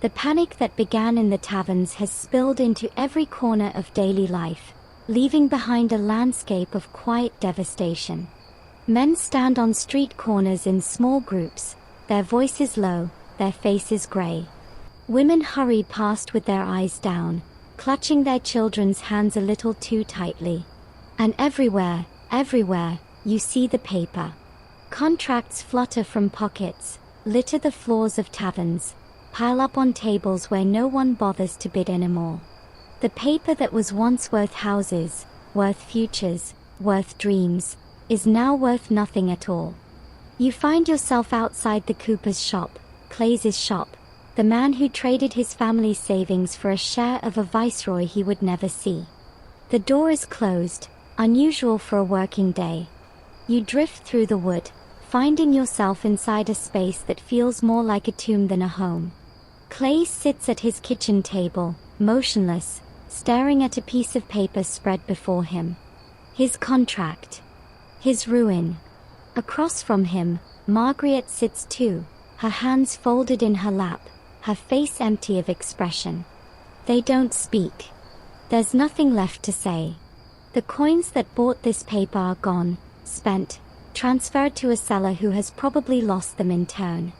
The panic that began in the taverns has spilled into every corner of daily life, leaving behind a landscape of quiet devastation. Men stand on street corners in small groups, their voices low, their faces grey. Women hurry past with their eyes down, clutching their children's hands a little too tightly. And everywhere, you see the paper. Contracts flutter from pockets, litter the floors of taverns, pile up on tables where no one bothers to bid anymore. The paper that was once worth houses, worth futures, worth dreams, is now worth nothing at all. You find yourself outside the cooper's shop, Claes's shop, the man who traded his family's savings for a share of a viceroy he would never see. The door is closed, unusual for a working day. You drift through the wood, finding yourself inside a space that feels more like a tomb than a home. Claes sits at his kitchen table, motionless, staring at a piece of paper spread before him. His contract. His ruin. Across from him, Margaret sits too, her hands folded in her lap, her face empty of expression. They don't speak. There's nothing left to say. The coins that bought this paper are gone, spent, transferred to a seller who has probably lost them in turn.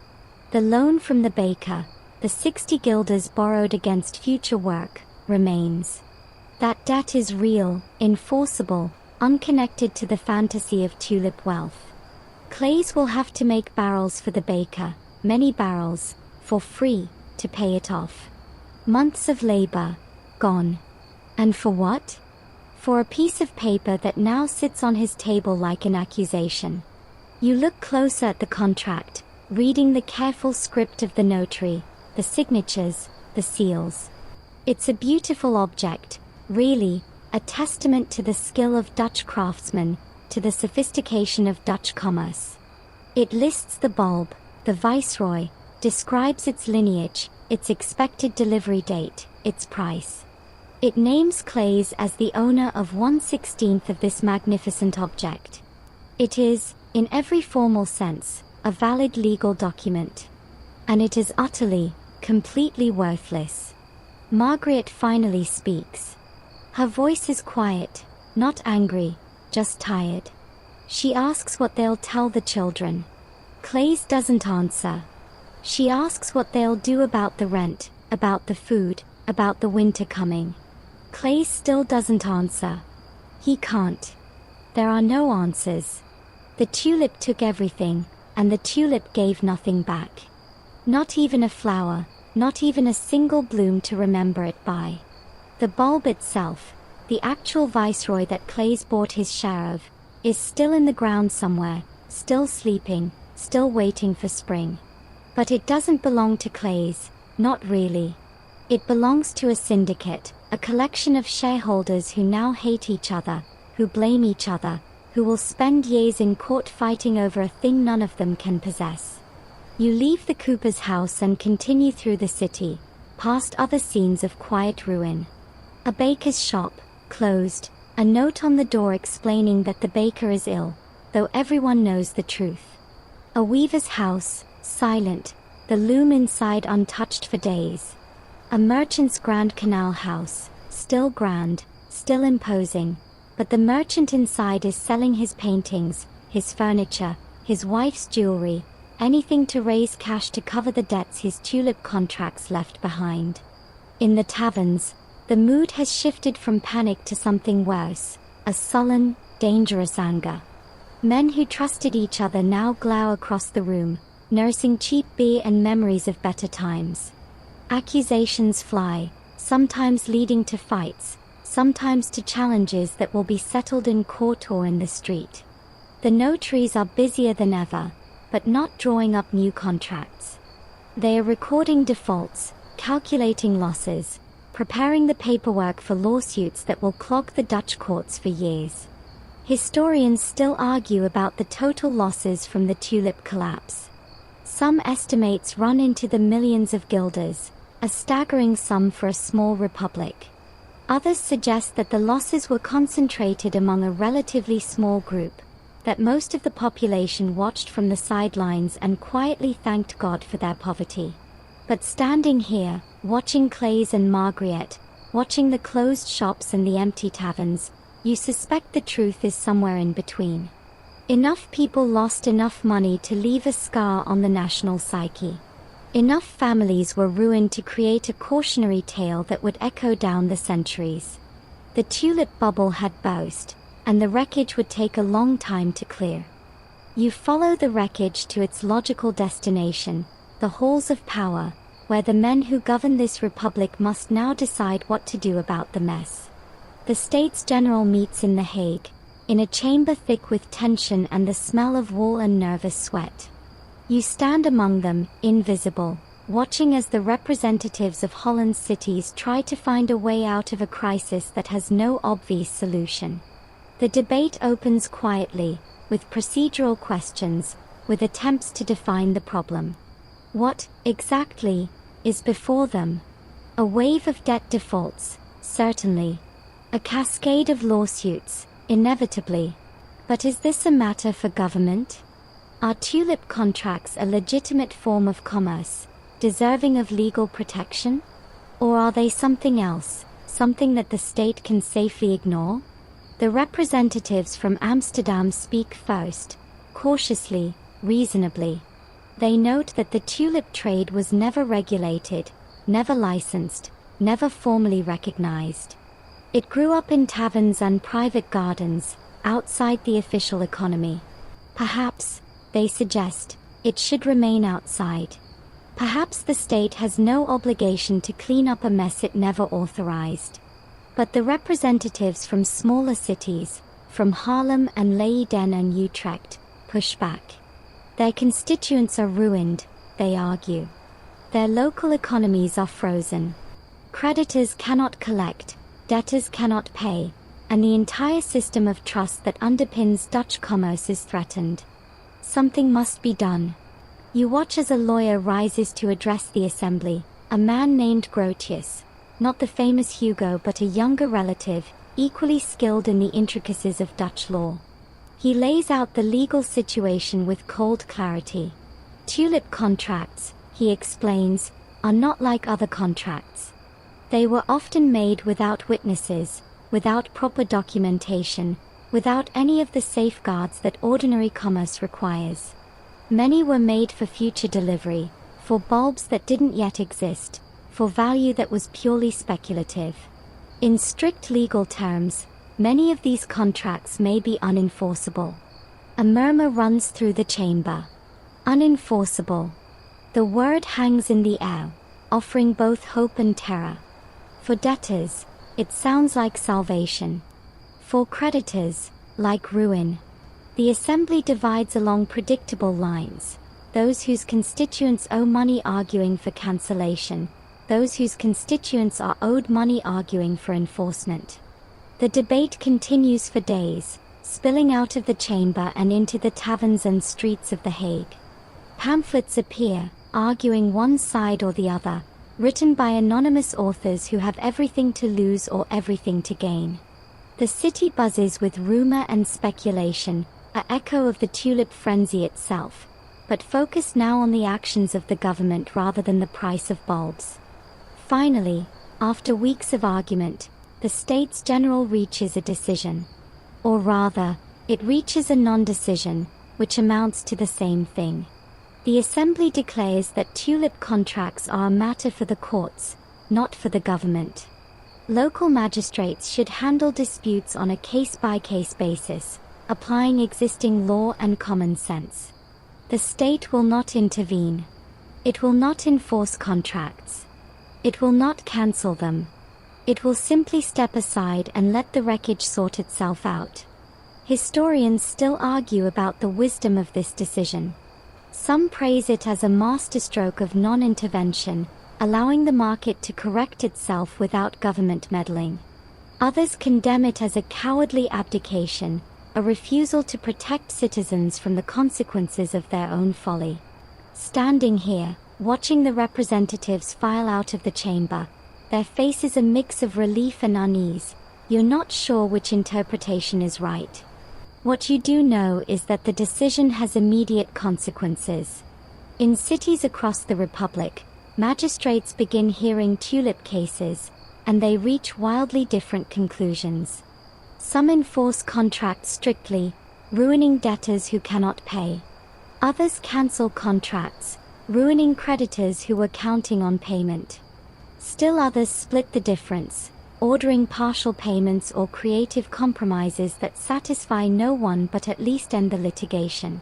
The loan from the baker, the 60 guilders borrowed against future work, remains. That debt is real, enforceable, unconnected to the fantasy of Tulip wealth. Claes will have to make barrels for the baker, many barrels, for free, to pay it off. Months of labor, gone. And for what? For a piece of paper that now sits on his table like an accusation. You look closer at the contract, reading the careful script of the notary, the signatures, the seals. It's a beautiful object, really, a testament to the skill of Dutch craftsmen, to the sophistication of Dutch commerce. It lists the bulb, the viceroy, describes its lineage, its expected delivery date, its price. It names Clays as the owner of 1/16 of this magnificent object. It is, in every formal sense, a valid legal document. And it is utterly, completely worthless. Margaret finally speaks. Her voice is quiet, not angry, just tired. She asks what they'll tell the children. Clays doesn't answer. She asks what they'll do about the rent, about the food, about the winter coming. Clays still doesn't answer. He can't. There are no answers. The tulip took everything, and the tulip gave nothing back. Not even a flower, not even a single bloom to remember it by. The bulb itself, the actual viceroy that Clays bought his share of, is still in the ground somewhere, still sleeping, still waiting for spring. But it doesn't belong to Clays, not really. It belongs to a syndicate, a collection of shareholders who now hate each other, who blame each other, who will spend years in court fighting over a thing none of them can possess. You leave the Cooper's house and continue through the city, past other scenes of quiet ruin. A baker's shop, closed, a note on the door explaining that the baker is ill, though everyone knows the truth. A weaver's house, silent, the loom inside untouched for days. A merchant's Grand Canal house, still grand, still imposing, but the merchant inside is selling his paintings, his furniture, his wife's jewelry, anything to raise cash to cover the debts his tulip contracts left behind. In the taverns, the mood has shifted from panic to something worse, a sullen, dangerous anger. Men who trusted each other now glower across the room, nursing cheap beer and memories of better times. Accusations fly, sometimes leading to fights, sometimes to challenges that will be settled in court or in the street. The notaries are busier than ever, but not drawing up new contracts. They are recording defaults, calculating losses, preparing the paperwork for lawsuits that will clog the Dutch courts for years. Historians still argue about the total losses from the tulip collapse. Some estimates run into the millions of guilders, a staggering sum for a small republic. Others suggest that the losses were concentrated among a relatively small group, that most of the population watched from the sidelines and quietly thanked God for their poverty. But standing here, watching Clays and Margaret, watching the closed shops and the empty taverns, you suspect the truth is somewhere in between. Enough people lost enough money to leave a scar on the national psyche. Enough families were ruined to create a cautionary tale that would echo down the centuries. The tulip bubble had burst, and the wreckage would take a long time to clear. You follow the wreckage to its logical destination, the halls of power, where the men who govern this republic must now decide what to do about the mess. The States General meets in The Hague, in a chamber thick with tension and the smell of wool and nervous sweat. You stand among them, invisible, watching as the representatives of Holland's cities try to find a way out of a crisis that has no obvious solution. The debate opens quietly, with procedural questions, with attempts to define the problem. What, exactly, is before them? A wave of debt defaults, certainly. A cascade of lawsuits, inevitably. But is this a matter for government? Are tulip contracts a legitimate form of commerce, deserving of legal protection? Or are they something else, something that the state can safely ignore? The representatives from Amsterdam speak first, cautiously, reasonably. They note that the tulip trade was never regulated, never licensed, never formally recognized. It grew up in taverns and private gardens, outside the official economy. Perhaps, they suggest, it should remain outside. Perhaps the state has no obligation to clean up a mess it never authorized. But the representatives from smaller cities, from Haarlem and Leiden and Utrecht, push back. Their constituents are ruined, they argue. Their local economies are frozen. Creditors cannot collect, debtors cannot pay, and the entire system of trust that underpins Dutch commerce is threatened. Something must be done. You watch as a lawyer rises to address the assembly, a man named Grotius, not the famous Hugo but a younger relative, equally skilled in the intricacies of Dutch law. He lays out the legal situation with cold clarity. Tulip contracts, he explains, are not like other contracts. They were often made without witnesses, without proper documentation, without any of the safeguards that ordinary commerce requires. Many were made for future delivery, for bulbs that didn't yet exist, for value that was purely speculative. In strict legal terms, many of these contracts may be unenforceable. A murmur runs through the chamber. Unenforceable. The word hangs in the air, offering both hope and terror. For debtors, it sounds like salvation. For creditors, like ruin. The assembly divides along predictable lines, those whose constituents owe money arguing for cancellation, those whose constituents are owed money arguing for enforcement. The debate continues for days, spilling out of the chamber and into the taverns and streets of The Hague. Pamphlets appear, arguing one side or the other, written by anonymous authors who have everything to lose or everything to gain. The city buzzes with rumor and speculation, an echo of the tulip frenzy itself, but focused now on the actions of the government rather than the price of bulbs. Finally, after weeks of argument, the States General reaches a decision. Or rather, it reaches a non-decision, which amounts to the same thing. The Assembly declares that tulip contracts are a matter for the courts, not for the government. Local magistrates should handle disputes on a case-by-case basis, applying existing law and common sense. The state will not intervene. It will not enforce contracts. It will not cancel them. It will simply step aside and let the wreckage sort itself out. Historians still argue about the wisdom of this decision. Some praise it as a masterstroke of non-intervention, allowing the market to correct itself without government meddling. Others condemn it as a cowardly abdication, a refusal to protect citizens from the consequences of their own folly. Standing here, watching the representatives file out of the chamber, their faces a mix of relief and unease, you're not sure which interpretation is right. What you do know is that the decision has immediate consequences. In cities across the Republic, magistrates begin hearing tulip cases, and they reach wildly different conclusions. Some enforce contracts strictly, ruining debtors who cannot pay. Others cancel contracts, ruining creditors who were counting on payment. Still others split the difference, ordering partial payments or creative compromises that satisfy no one but at least end the litigation.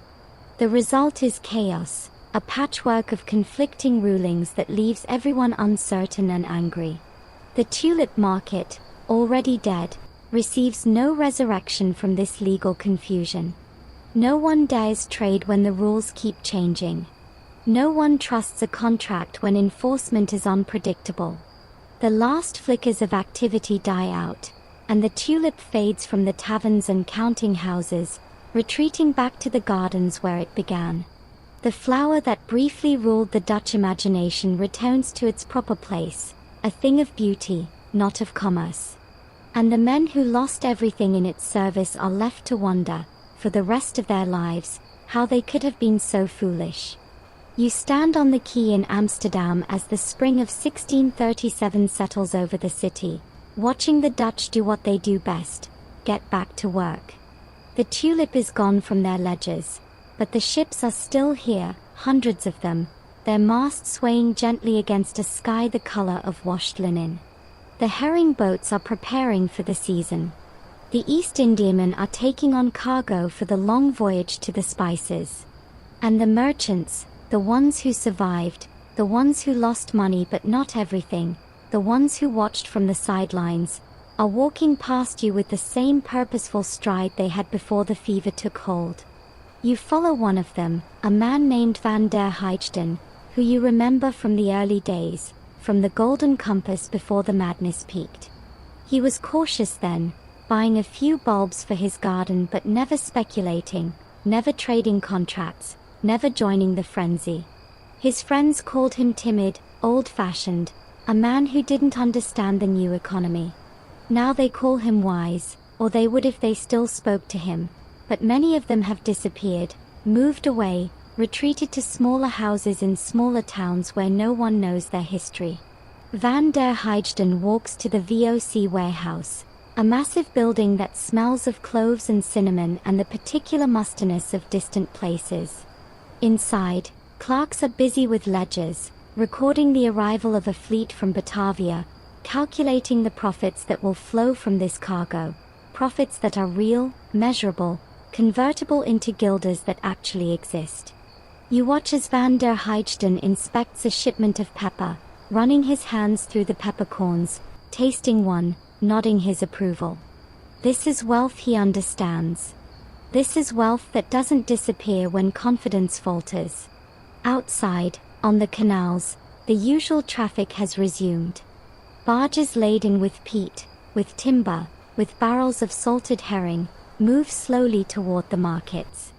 The result is chaos, a patchwork of conflicting rulings that leaves everyone uncertain and angry. The tulip market, already dead, receives no resurrection from this legal confusion. No one dares trade when the rules keep changing. No one trusts a contract when enforcement is unpredictable. The last flickers of activity die out, and the tulip fades from the taverns and counting houses, retreating back to the gardens where it began. The flower that briefly ruled the Dutch imagination returns to its proper place, a thing of beauty, not of commerce. And the men who lost everything in its service are left to wonder, for the rest of their lives, how they could have been so foolish. You stand on the quay in Amsterdam as the spring of 1637 settles over the city, watching the Dutch do what they do best, get back to work. The tulip is gone from their ledgers, but the ships are still here, hundreds of them, their masts swaying gently against a sky the color of washed linen. The herring boats are preparing for the season. The East Indiamen are taking on cargo for the long voyage to the spices. And the merchants, the ones who survived, the ones who lost money but not everything, the ones who watched from the sidelines, are walking past you with the same purposeful stride they had before the fever took hold. You follow one of them, a man named Van der Heijden, who you remember from the early days, from the golden compass before the madness peaked. He was cautious then, buying a few bulbs for his garden but never speculating, never trading contracts, never joining the frenzy. His friends called him timid, old-fashioned, a man who didn't understand the new economy. Now they call him wise, or they would if they still spoke to him, but many of them have disappeared, moved away, retreated to smaller houses in smaller towns where no one knows their history. Van der Heijden walks to the VOC warehouse, a massive building that smells of cloves and cinnamon and the particular mustiness of distant places. Inside, clerks are busy with ledgers, recording the arrival of a fleet from Batavia, calculating the profits that will flow from this cargo, profits that are real, measurable, convertible into guilders that actually exist. You watch as Van der Heijden inspects a shipment of pepper, running his hands through the peppercorns, tasting one, nodding his approval. This is wealth he understands. This is wealth that doesn't disappear when confidence falters. Outside, on the canals, the usual traffic has resumed. Barges laden with peat, with timber, with barrels of salted herring, move slowly toward the markets.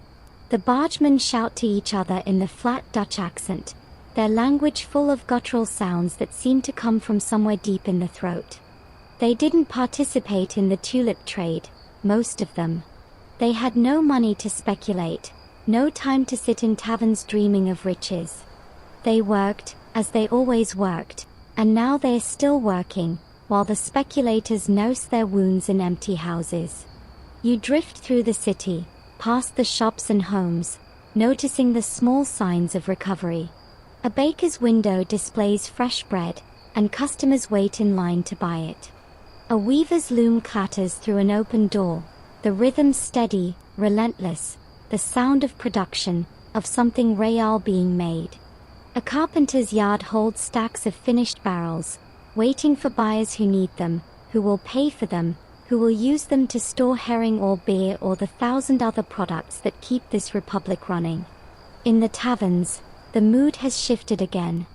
The bargemen shout to each other in the flat Dutch accent, their language full of guttural sounds that seem to come from somewhere deep in the throat. They didn't participate in the tulip trade, most of them. They had no money to speculate, no time to sit in taverns dreaming of riches. They worked, as they always worked, and now they are still working, while the speculators nurse their wounds in empty houses. You drift through the city, past the shops and homes, noticing the small signs of recovery. A baker's window displays fresh bread, and customers wait in line to buy it. A weaver's loom clatters through an open door, the rhythm steady, relentless, the sound of production, of something real being made. A carpenter's yard holds stacks of finished barrels, waiting for buyers who need them, who will pay for them, who will use them to store herring or beer or the 1,000 other products that keep this republic running. In the taverns, the mood has shifted again.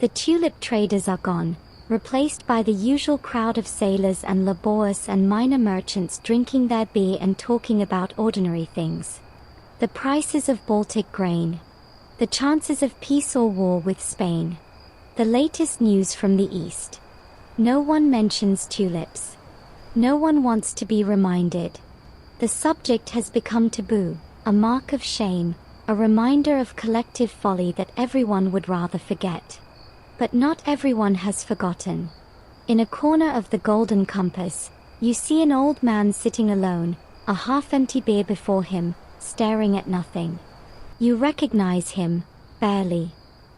The tulip traders are gone, replaced by the usual crowd of sailors and laborers and minor merchants drinking their beer and talking about ordinary things. The prices of Baltic grain. The chances of peace or war with Spain. The latest news from the East. No one mentions tulips. No one wants to be reminded. The subject has become taboo, a mark of shame, a reminder of collective folly that everyone would rather forget. But not everyone has forgotten. In a corner of the Golden Compass, you see an old man sitting alone, a half-empty beer before him, staring at nothing. You recognize him, barely.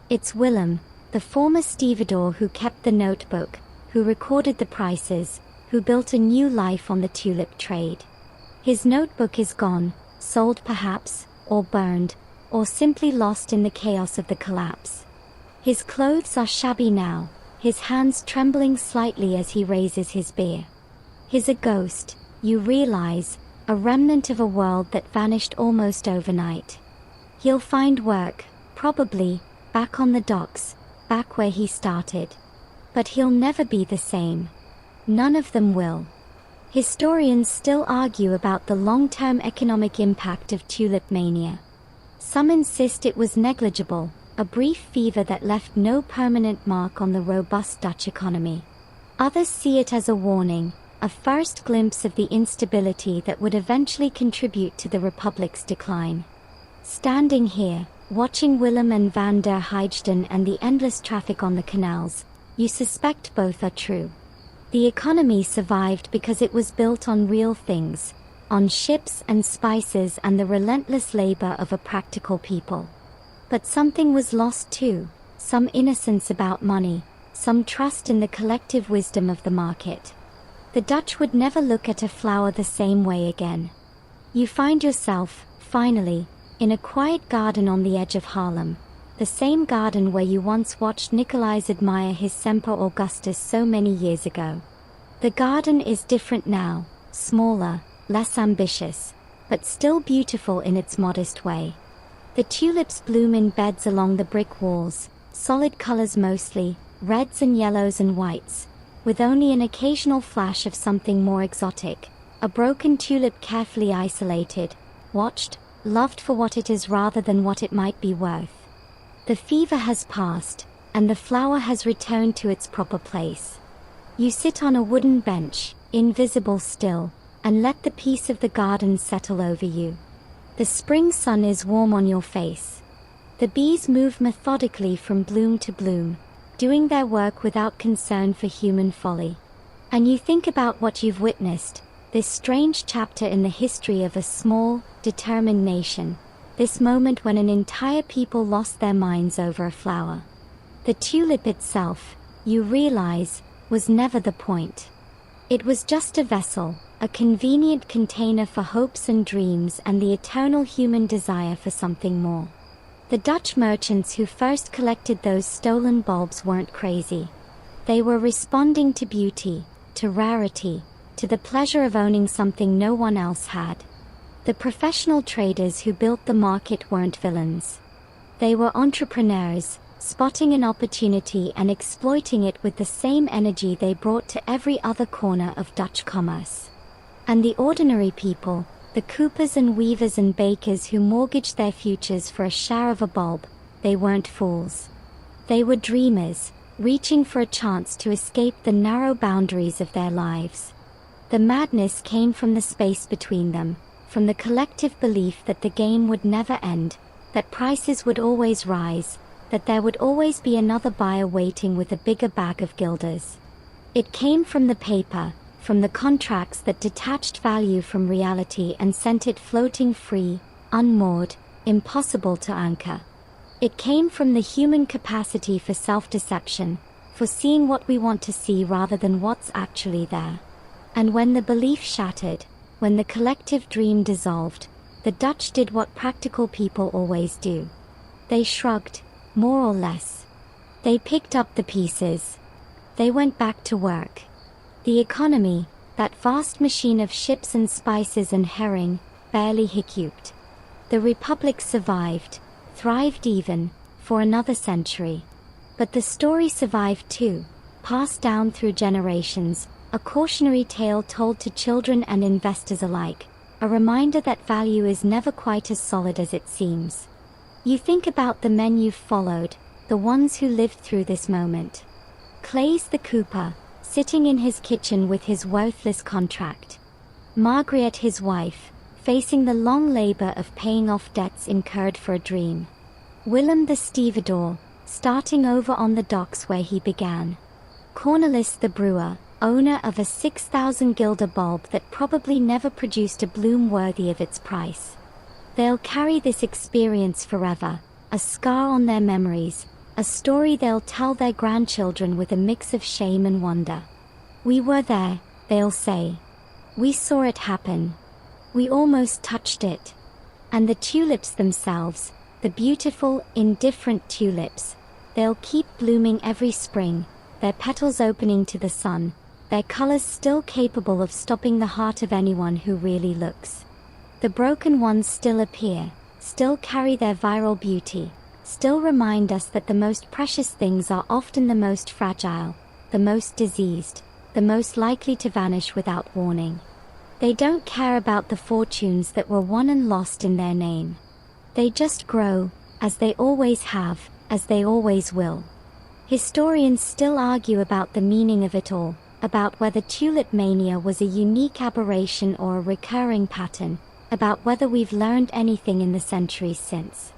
It's Willem, the former stevedore who kept the notebook, who recorded the prices, who built a new life on the tulip trade. His notebook is gone, sold perhaps, or burned, or simply lost in the chaos of the collapse. His clothes are shabby now, his hands trembling slightly as he raises his beer. He's a ghost, you realize, a remnant of a world that vanished almost overnight. He'll find work, probably, back on the docks, back where he started. But he'll never be the same. None of them will. Historians still argue about the long-term economic impact of tulip mania. Some insist it was negligible, a brief fever that left no permanent mark on the robust Dutch economy. Others see it as a warning, a first glimpse of the instability that would eventually contribute to the Republic's decline. Standing here, watching Willem and Van der Heijden and the endless traffic on the canals, you suspect both are true. The economy survived because it was built on real things, on ships and spices and the relentless labor of a practical people. But something was lost too, some innocence about money, some trust in the collective wisdom of the market. The Dutch would never look at a flower the same way again. You find yourself, finally, in a quiet garden on the edge of Haarlem, the same garden where you once watched Nicolai's admire his Semper Augustus so many years ago. The garden is different now, smaller, less ambitious, but still beautiful in its modest way. The tulips bloom in beds along the brick walls, solid colors mostly, reds and yellows and whites, with only an occasional flash of something more exotic, a broken tulip carefully isolated, watched, loved for what it is rather than what it might be worth. The fever has passed, and the flower has returned to its proper place. You sit on a wooden bench, invisible still, and let the peace of the garden settle over you. The spring sun is warm on your face. The bees move methodically from bloom to bloom, doing their work without concern for human folly. And you think about what you've witnessed, this strange chapter in the history of a small, determined nation, this moment when an entire people lost their minds over a flower. The tulip itself, you realize, was never the point. It was just a vessel, a convenient container for hopes and dreams and the eternal human desire for something more. The Dutch merchants who first collected those stolen bulbs weren't crazy. They were responding to beauty, to rarity, to the pleasure of owning something no one else had. The professional traders who built the market weren't villains. They were entrepreneurs, spotting an opportunity and exploiting it with the same energy they brought to every other corner of Dutch commerce. And the ordinary people, the coopers and weavers and bakers who mortgaged their futures for a share of a bulb, they weren't fools. They were dreamers, reaching for a chance to escape the narrow boundaries of their lives. The madness came from the space between them, from the collective belief that the game would never end, that prices would always rise, that there would always be another buyer waiting with a bigger bag of guilders. It came from the paper, from the contracts that detached value from reality and sent it floating free, unmoored, impossible to anchor. It came from the human capacity for self-deception, for seeing what we want to see rather than what's actually there. And when the belief shattered, when the collective dream dissolved, the Dutch did what practical people always do. They shrugged, more or less. They picked up the pieces. They went back to work. The economy, that vast machine of ships and spices and herring, barely hiccuped. The Republic survived, thrived even, for another century. But the story survived too, passed down through generations, a cautionary tale told to children and investors alike, a reminder that value is never quite as solid as it seems. You think about the men you've followed, the ones who lived through this moment. Claes the cooper, sitting in his kitchen with his worthless contract. Margaret his wife, facing the long labor of paying off debts incurred for a dream. Willem the stevedore, starting over on the docks where he began. Cornelis the brewer, owner of a 6,000 guilder bulb that probably never produced a bloom worthy of its price. They'll carry this experience forever, a scar on their memories, a story they'll tell their grandchildren with a mix of shame and wonder. We were there, they'll say. We saw it happen. We almost touched it. And the tulips themselves, the beautiful, indifferent tulips, they'll keep blooming every spring, their petals opening to the sun, their colors still capable of stopping the heart of anyone who really looks. The broken ones still appear, still carry their viral beauty, still remind us that the most precious things are often the most fragile, the most diseased, the most likely to vanish without warning. They don't care about the fortunes that were won and lost in their name. They just grow, as they always have, as they always will. Historians still argue about the meaning of it all, about whether tulip mania was a unique aberration or a recurring pattern, about whether we've learned anything in the centuries since.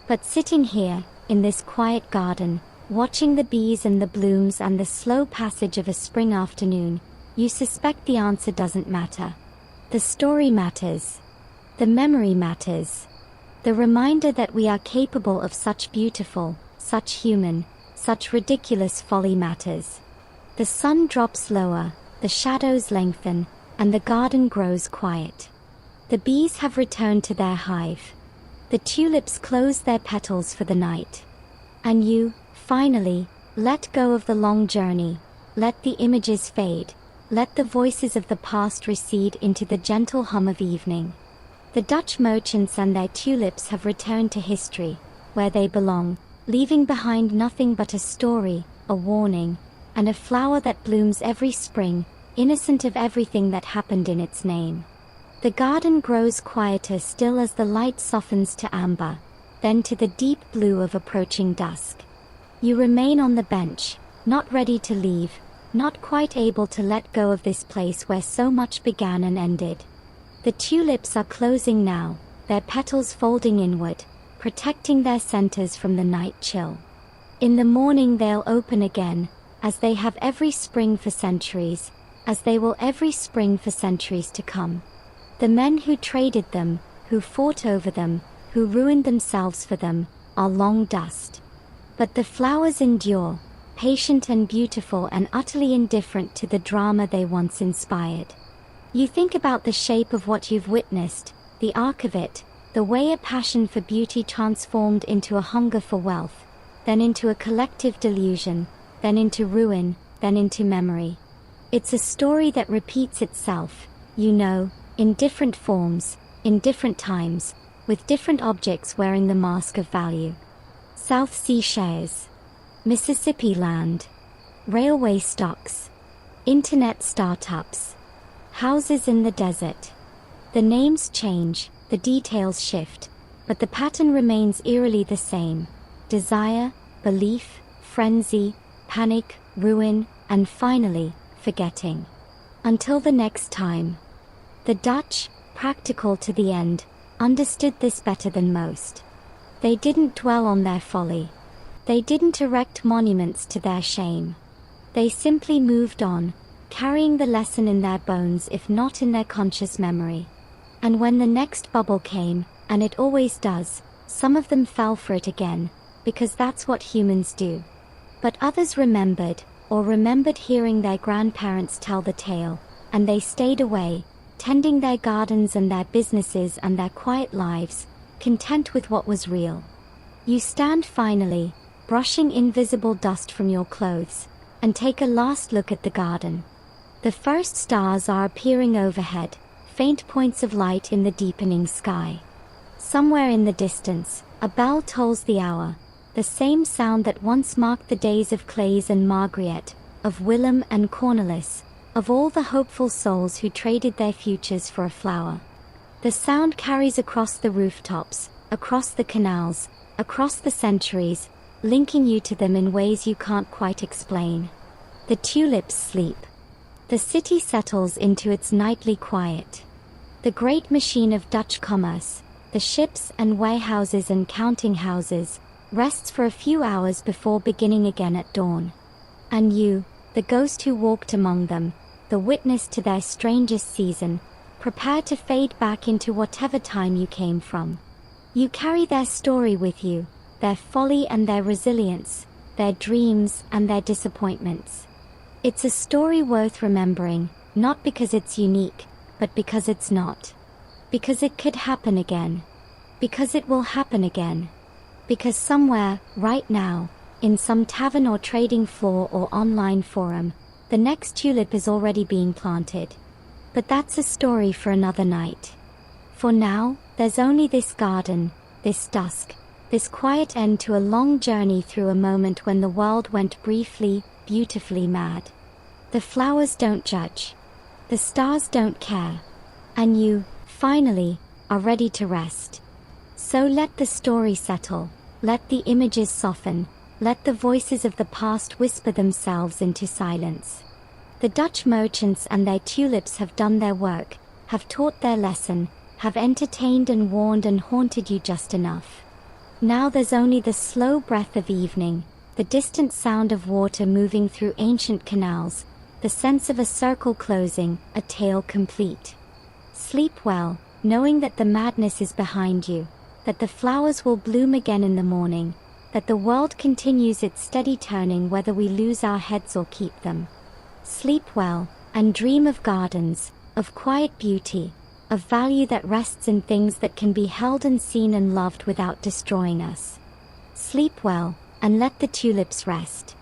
But sitting here, in this quiet garden, watching the bees and the blooms and the slow passage of a spring afternoon, you suspect the answer doesn't matter. The story matters. The memory matters. The reminder that we are capable of such beautiful, such human, such ridiculous folly matters. The sun drops lower, the shadows lengthen, and the garden grows quiet. The bees have returned to their hive. The tulips close their petals for the night. And you, finally, let go of the long journey, let the images fade, let the voices of the past recede into the gentle hum of evening. The Dutch merchants and their tulips have returned to history, where they belong, leaving behind nothing but a story, a warning, and a flower that blooms every spring, innocent of everything that happened in its name. The garden grows quieter still as the light softens to amber, then to the deep blue of approaching dusk. You remain on the bench, not ready to leave, not quite able to let go of this place where so much began and ended. The tulips are closing now, their petals folding inward, protecting their centers from the night chill. In the morning they'll open again, as they have every spring for centuries, as they will every spring for centuries to come. The men who traded them, who fought over them, who ruined themselves for them, are long dust. But the flowers endure, patient and beautiful and utterly indifferent to the drama they once inspired. You think about the shape of what you've witnessed, the arc of it, the way a passion for beauty transformed into a hunger for wealth, then into a collective delusion, then into ruin, then into memory. It's a story that repeats itself, in different forms, in different times, with different objects wearing the mask of value. South Sea shares, Mississippi land, railway stocks, internet startups, houses in the desert. The names change, the details shift, but the pattern remains eerily the same: desire, belief, frenzy, panic, ruin, and finally, forgetting. Until the next time. The Dutch, practical to the end, understood this better than most. They didn't dwell on their folly. They didn't erect monuments to their shame. They simply moved on, carrying the lesson in their bones if not in their conscious memory. And when the next bubble came, and it always does, some of them fell for it again, because that's what humans do. But others remembered hearing their grandparents tell the tale, and they stayed away, tending their gardens and their businesses and their quiet lives, content with what was real. You stand finally, brushing invisible dust from your clothes, and take a last look at the garden. The first stars are appearing overhead, faint points of light in the deepening sky. Somewhere in the distance, a bell tolls the hour, the same sound that once marked the days of Clays and Margaret, of Willem and Cornelis, of all the hopeful souls who traded their futures for a flower. The sound carries across the rooftops, across the canals, across the centuries, linking you to them in ways you can't quite explain. The tulips sleep. The city settles into its nightly quiet. The great machine of Dutch commerce, the ships and warehouses and counting houses, rests for a few hours before beginning again at dawn. And you, the ghost who walked among them, the witness to their strangest season, prepare to fade back into whatever time you came from. You carry their story with you, their folly and their resilience, their dreams and their disappointments. It's a story worth remembering, not because it's unique, but because it's not. Because it could happen again. Because it will happen again. Because somewhere, right now, in some tavern or trading floor or online forum, the next tulip is already being planted. But that's a story for another night. For now, there's only this garden, this dusk, this quiet end to a long journey through a moment when the world went briefly, beautifully mad. The flowers don't judge. The stars don't care. And you, finally, are ready to rest. So let the story settle, let the images soften, let the voices of the past whisper themselves into silence. The Dutch merchants and their tulips have done their work, have taught their lesson, have entertained and warned and haunted you just enough. Now there's only the slow breath of evening, the distant sound of water moving through ancient canals, the sense of a circle closing, a tale complete. Sleep well, knowing that the madness is behind you, that the flowers will bloom again in the morning, that the world continues its steady turning whether we lose our heads or keep them. Sleep well, and dream of gardens, of quiet beauty, of value that rests in things that can be held and seen and loved without destroying us. Sleep well, and let the tulips rest.